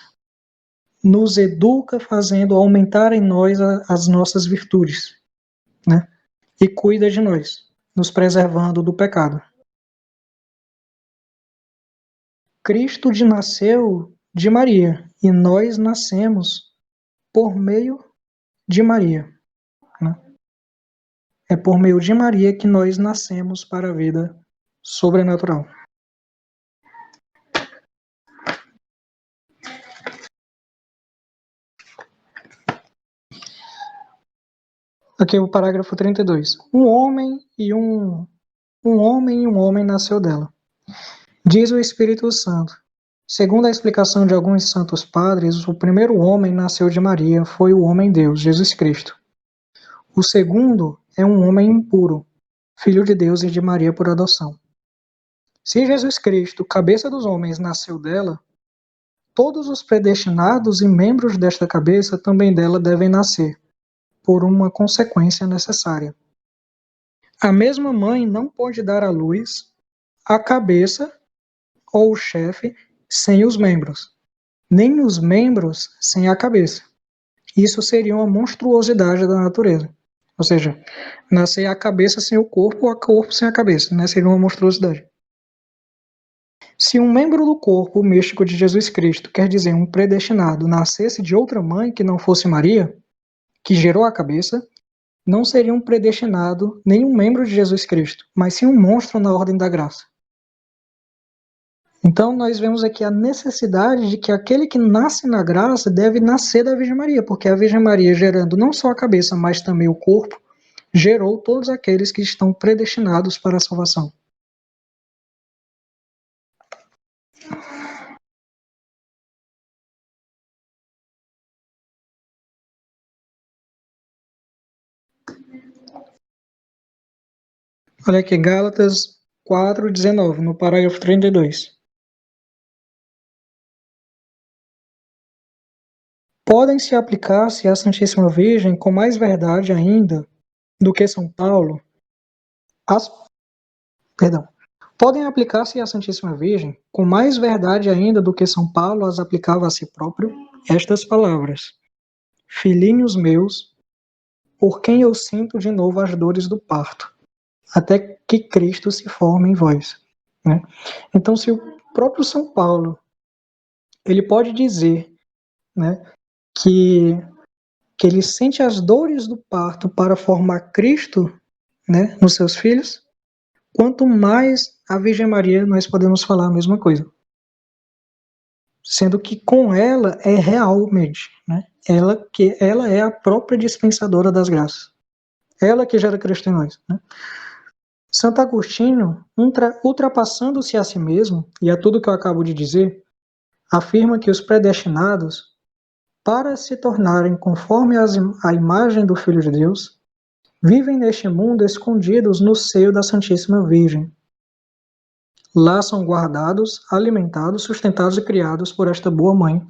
Nos educa fazendo aumentar em nós as nossas virtudes, né? E cuida de nós, nos preservando do pecado. Cristo nasceu de Maria e nós nascemos por meio de Maria. Né? É por meio de Maria que nós nascemos para a vida sobrenatural. Aqui é o parágrafo 32. Um homem e um homem nasceu dela. Diz o Espírito Santo. Segundo a explicação de alguns santos padres, o primeiro homem nasceu de Maria, foi o homem-Deus, Jesus Cristo. O segundo é um homem impuro, filho de Deus e de Maria por adoção. Se Jesus Cristo, cabeça dos homens, nasceu dela, todos os predestinados e membros desta cabeça também dela devem nascer, por uma consequência necessária. A mesma mãe não pode dar à luz a cabeça ou o chefe sem os membros, nem os membros sem a cabeça. Isso seria uma monstruosidade da natureza. Ou seja, nascer a cabeça sem o corpo ou o corpo sem a cabeça, né? Seria uma monstruosidade. Se um membro do corpo místico de Jesus Cristo, quer dizer, um predestinado, nascesse de outra mãe que não fosse Maria, que gerou a cabeça, não seria um predestinado, nem um membro de Jesus Cristo, mas sim um monstro na ordem da graça. Então, nós vemos aqui a necessidade de que aquele que nasce na graça deve nascer da Virgem Maria, porque a Virgem Maria, gerando não só a cabeça, mas também o corpo, gerou todos aqueles que estão predestinados para a salvação. Olha aqui, Gálatas 4:19, no parágrafo 32. Podem-se aplicar-se à Santíssima Virgem com mais verdade ainda do que São Paulo as perdão. Podem aplicar-se à Santíssima Virgem com mais verdade ainda do que São Paulo as aplicava a si próprio estas palavras: Filhinhos meus, por quem eu sinto de novo as dores do parto, até que Cristo se forme em vós. Né? Então, se o próprio São Paulo ele pode dizer, né, que ele sente as dores do parto para formar Cristo, né, nos seus filhos, quanto mais a Virgem Maria nós podemos falar a mesma coisa. Sendo que com ela é realmente, né, ela é a própria dispensadora das graças. Ela que gera Cristo em nós. Né? Santo Agostinho, ultrapassando-se a si mesmo, e a tudo que eu acabo de dizer, afirma que os predestinados, para se tornarem conforme a imagem do Filho de Deus, vivem neste mundo escondidos no seio da Santíssima Virgem. Lá são guardados, alimentados, sustentados e criados por esta boa mãe,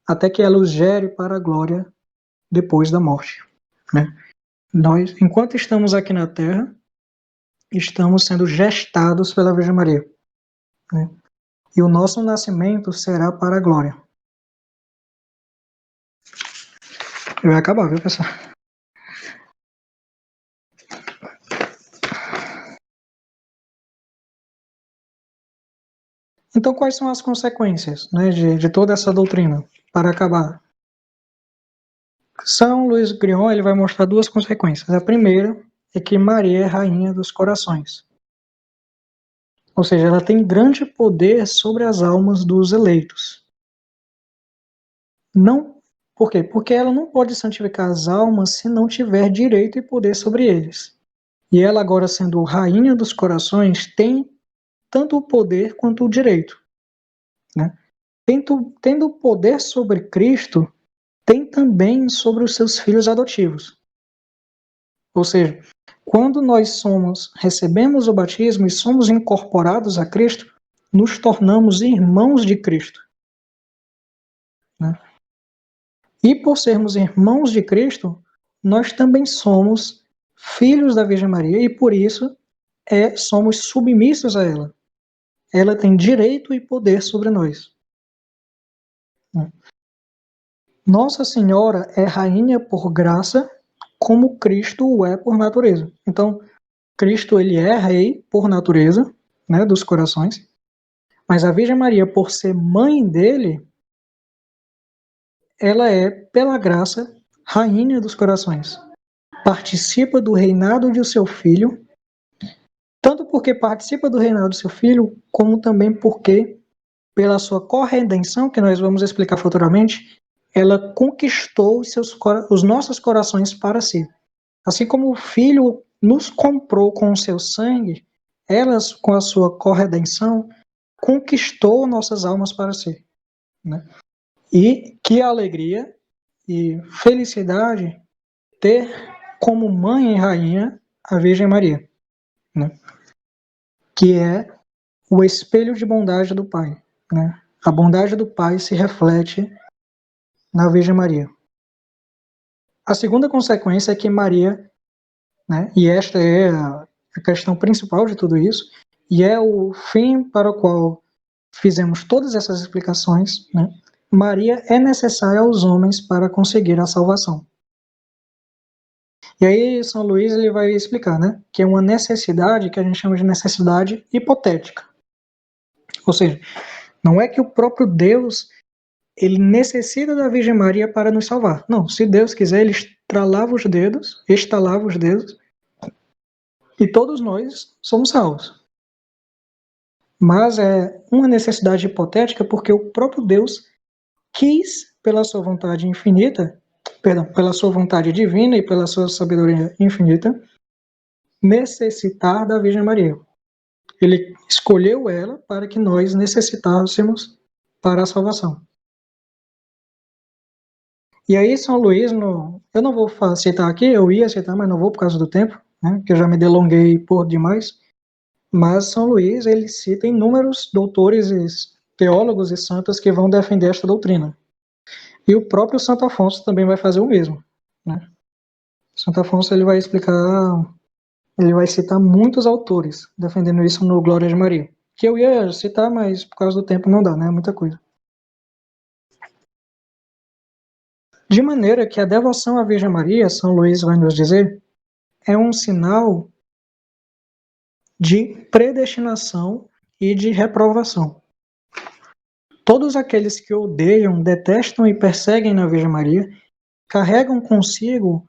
até que ela os gere para a glória depois da morte. Né? Nós, enquanto estamos aqui na Terra, estamos sendo gestados pela Virgem Maria. Né? E o nosso nascimento será para a glória. Vai acabar, viu, pessoal? Então, quais são as consequências, né, de toda essa doutrina, para acabar? São Luís Grion ele vai mostrar duas consequências. A primeira é que Maria é rainha dos corações. Ou seja, ela tem grande poder sobre as almas dos eleitos. Não, por quê? Porque ela não pode santificar as almas se não tiver direito e poder sobre eles. E ela, agora sendo rainha dos corações, tem tanto o poder quanto o direito. Né? Tendo poder sobre Cristo, tem também sobre os seus filhos adotivos. Ou seja, quando nós recebemos o batismo e somos incorporados a Cristo, nos tornamos irmãos de Cristo. Né? E por sermos irmãos de Cristo, nós também somos filhos da Virgem Maria e por isso somos submissos a ela. Ela tem direito e poder sobre nós. Nossa Senhora é rainha por graça, como Cristo o é por natureza. Então, Cristo ele é rei por natureza, né, dos corações, mas a Virgem Maria, por ser mãe dele, ela é, pela graça, rainha dos corações. Participa do reinado de seu filho, tanto porque participa do reinado do seu filho, como também porque, pela sua corredenção, que nós vamos explicar futuramente, ela conquistou os nossos corações para si. Assim como o Filho nos comprou com o seu sangue, ela, com a sua corredenção, conquistou nossas almas para si. Né? E que alegria e felicidade ter como mãe e rainha a Virgem Maria, né? Que é o espelho de bondade do Pai. Né? A bondade do Pai se reflete na Virgem Maria. A segunda consequência é que Maria, né, e esta é a questão principal de tudo isso, e é o fim para o qual fizemos todas essas explicações, né, Maria é necessária aos homens para conseguir a salvação. E aí São Luís ele vai explicar, né, que é uma necessidade que a gente chama de necessidade hipotética. Ou seja, não é que o próprio Deus ele necessita da Virgem Maria para nos salvar. Não, se Deus quiser, ele estalava os dedos, e todos nós somos salvos. mas é uma necessidade hipotética porque o próprio Deus quis, pela sua vontade infinita, perdão, pela sua vontade divina e pela sua sabedoria infinita, necessitar da Virgem Maria. Ele escolheu ela para que nós necessitássemos para a salvação. E aí, São Luís, eu não vou citar aqui, eu ia citar, mas não vou por causa do tempo, né, que eu já me delonguei por demais. Mas São Luís, ele cita inúmeros doutores, teólogos e santos que vão defender esta doutrina. E o próprio Santo Afonso também vai fazer o mesmo, né? Santo Afonso ele vai explicar, ele vai citar muitos autores defendendo isso no Glória de Maria. Que eu ia citar, mas por causa do tempo não dá, né? Muita coisa. De maneira que a devoção à Virgem Maria, São Luís vai nos dizer, é um sinal de predestinação e de reprovação. Todos aqueles que odeiam, detestam e perseguem na Virgem Maria carregam consigo,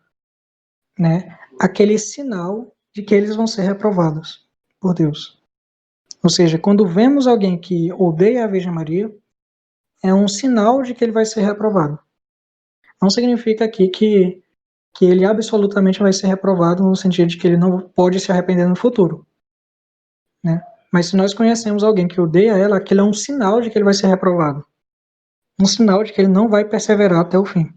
né, aquele sinal de que eles vão ser reprovados por Deus. Ou seja, quando vemos alguém que odeia a Virgem Maria, é um sinal de que ele vai ser reprovado. Não significa aqui que ele absolutamente vai ser reprovado no sentido de que ele não pode se arrepender no futuro, né? Mas se nós conhecemos alguém que odeia ela, aquilo é um sinal de que ele vai ser reprovado. Um sinal de que ele não vai perseverar até o fim.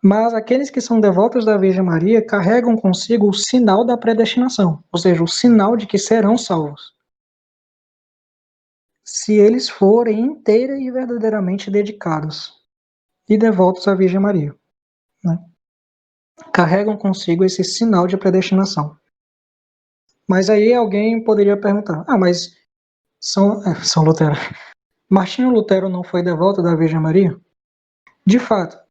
Mas aqueles que são devotos da Virgem Maria carregam consigo o sinal da predestinação, ou seja, o sinal de que serão salvos, se eles forem inteira e verdadeiramente dedicados e devotos à Virgem Maria, né? Carregam consigo esse sinal de predestinação. Mas aí alguém poderia perguntar, mas São Lutero, Martinho Lutero não foi devoto da Virgem Maria? De fato,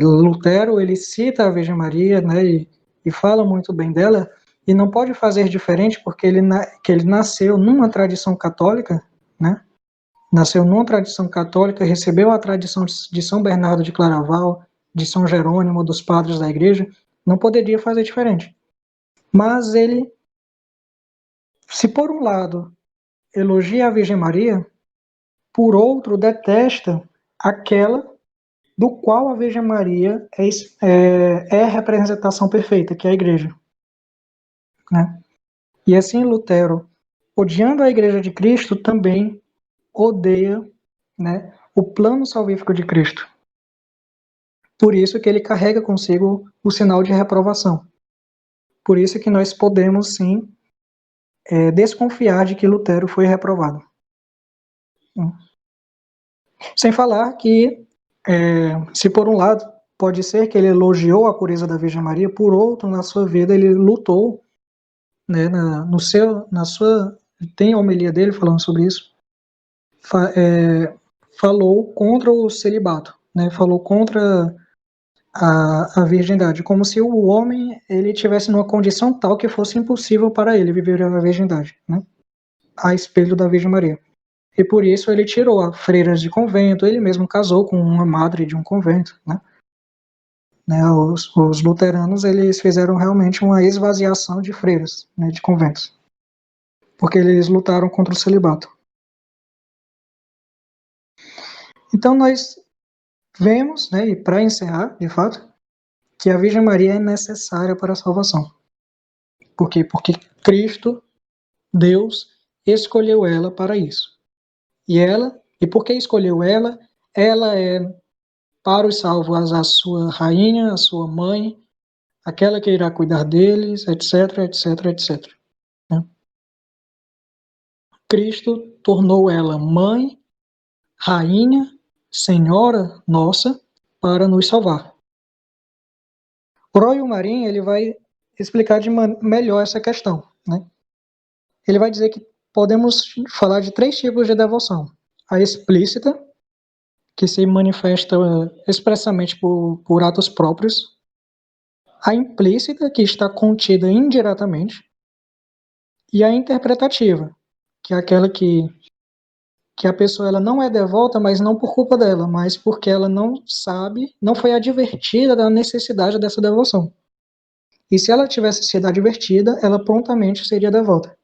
Lutero ele cita a Virgem Maria, né, e fala muito bem dela, e não pode fazer diferente porque ele nasceu numa tradição católica, né? Nasceu numa tradição católica, recebeu a tradição de São Bernardo de Claraval, de São Jerônimo, dos padres da igreja, não poderia fazer diferente. Mas ele, se por um lado elogia a Virgem Maria, por outro detesta aquela do qual a Virgem Maria é a representação perfeita, que é a igreja, né? E assim Lutero, odiando a igreja de Cristo, também odeia, né, o plano salvífico de Cristo. Por isso que ele carrega consigo o sinal de reprovação. Por isso que nós podemos, sim, desconfiar de que Lutero foi reprovado. Sem falar que, se por um lado pode ser que ele elogiou a pureza da Virgem Maria, por outro, na sua vida ele lutou, né, tem a homilia dele falando sobre isso, falou contra o celibato, né, falou contra a virgindade, como se o homem ele tivesse numa condição tal que fosse impossível para ele viver a virgindade, né, a espelho da Virgem Maria. E por isso ele tirou a freiras de convento, ele mesmo casou com uma madre de um convento, né. Os luteranos eles fizeram realmente uma esvaziação de freiras, né, de conventos, porque eles lutaram contra o celibato. Então nós vemos, né, e para encerrar, de fato, que a Virgem Maria é necessária para a salvação. Por quê? Porque Cristo, Deus, escolheu ela para isso. E por que escolheu ela? Ela é para os salvos a sua rainha, a sua mãe, aquela que irá cuidar deles, etc, etc, etc. Né? Cristo tornou ela mãe, rainha, senhora nossa, para nos salvar. O Royal Marin ele vai explicar melhor essa questão, né? Ele vai dizer que podemos falar de 3 tipos de devoção: a explícita, que se manifesta expressamente por atos próprios; a implícita, que está contida indiretamente; e a interpretativa, que é aquela que a pessoa ela não é devota, mas não por culpa dela, mas porque ela não sabe, não foi advertida da necessidade dessa devoção. E se ela tivesse sido advertida, ela prontamente seria devota.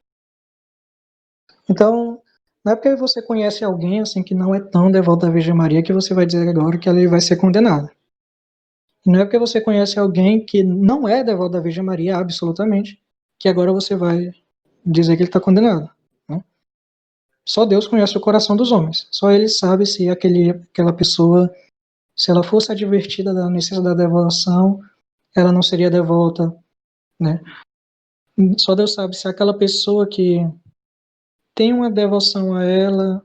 Então, não é porque você conhece alguém assim que não é tão devoto à Virgem Maria que você vai dizer agora que ele vai ser condenado. Não é porque você conhece alguém que não é devoto à Virgem Maria, absolutamente, que agora você vai dizer que ele está condenado. Né? Só Deus conhece o coração dos homens. Só Ele sabe se aquela pessoa, se ela fosse advertida da necessidade da devoção, ela não seria devota. Né? Só Deus sabe se aquela pessoa que tem uma devoção a ela,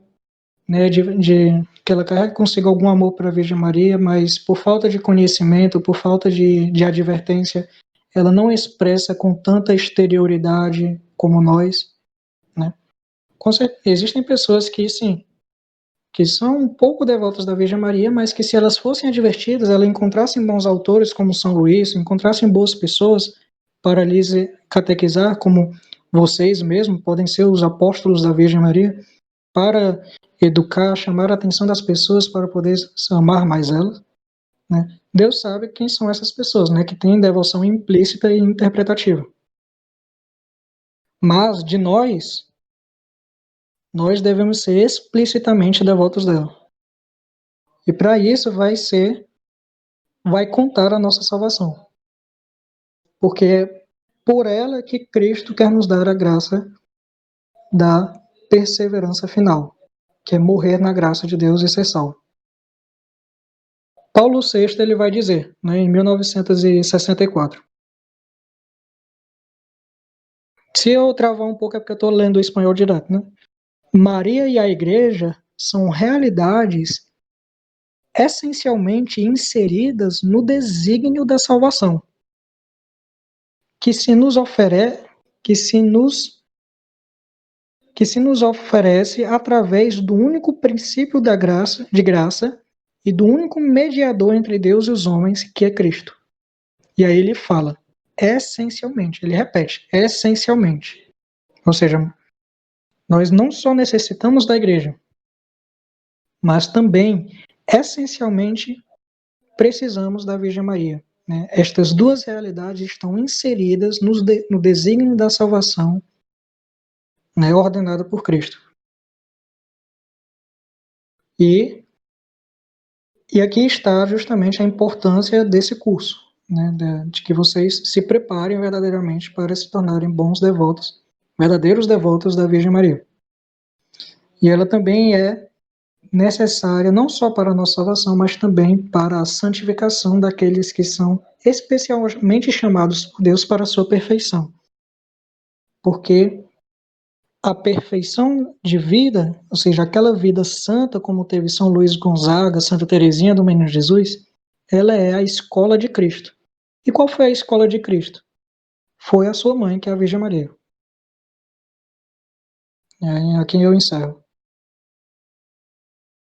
né, que ela carrega consigo algum amor para a Virgem Maria, mas por falta de conhecimento, por falta de advertência, ela não expressa com tanta exterioridade como nós, né? Existem pessoas que, sim, que são um pouco devotas da Virgem Maria, mas que se elas fossem advertidas, elas encontrassem bons autores como São Luís, encontrassem boas pessoas para lhes catequizar, como vocês mesmos podem ser os apóstolos da Virgem Maria, para educar, chamar a atenção das pessoas para poder amar mais elas, né? Deus sabe quem são essas pessoas, né, que têm devoção implícita e interpretativa. Mas de nós devemos ser explicitamente devotos dela. E para isso vai contar a nossa salvação. Porque é por ela que Cristo quer nos dar a graça da perseverança final, que é morrer na graça de Deus e ser salvo. Paulo VI ele vai dizer, né, em 1964. Se eu travar um pouco é porque eu estou lendo o espanhol direto, né? Maria e a Igreja são realidades essencialmente inseridas no desígnio da salvação, que se nos oferece através do único princípio de graça e do único mediador entre Deus e os homens, que é Cristo. E aí ele fala, essencialmente, ele repete, essencialmente. Ou seja, nós não só necessitamos da igreja, mas também, essencialmente, precisamos da Virgem Maria. Né? Estas duas realidades estão inseridas no desígnio da salvação, né, ordenada por Cristo. E aqui está justamente a importância desse curso, né, de que vocês se preparem verdadeiramente para se tornarem bons devotos, verdadeiros devotos da Virgem Maria. E ela também é necessária não só para a nossa salvação, mas também para a santificação daqueles que são especialmente chamados por Deus para a sua perfeição. Porque a perfeição de vida, ou seja, aquela vida santa como teve São Luís Gonzaga, Santa Teresinha do Menino Jesus, ela é a escola de Cristo. E qual foi a escola de Cristo? Foi a sua mãe, que é a Virgem Maria. Aqui eu encerro.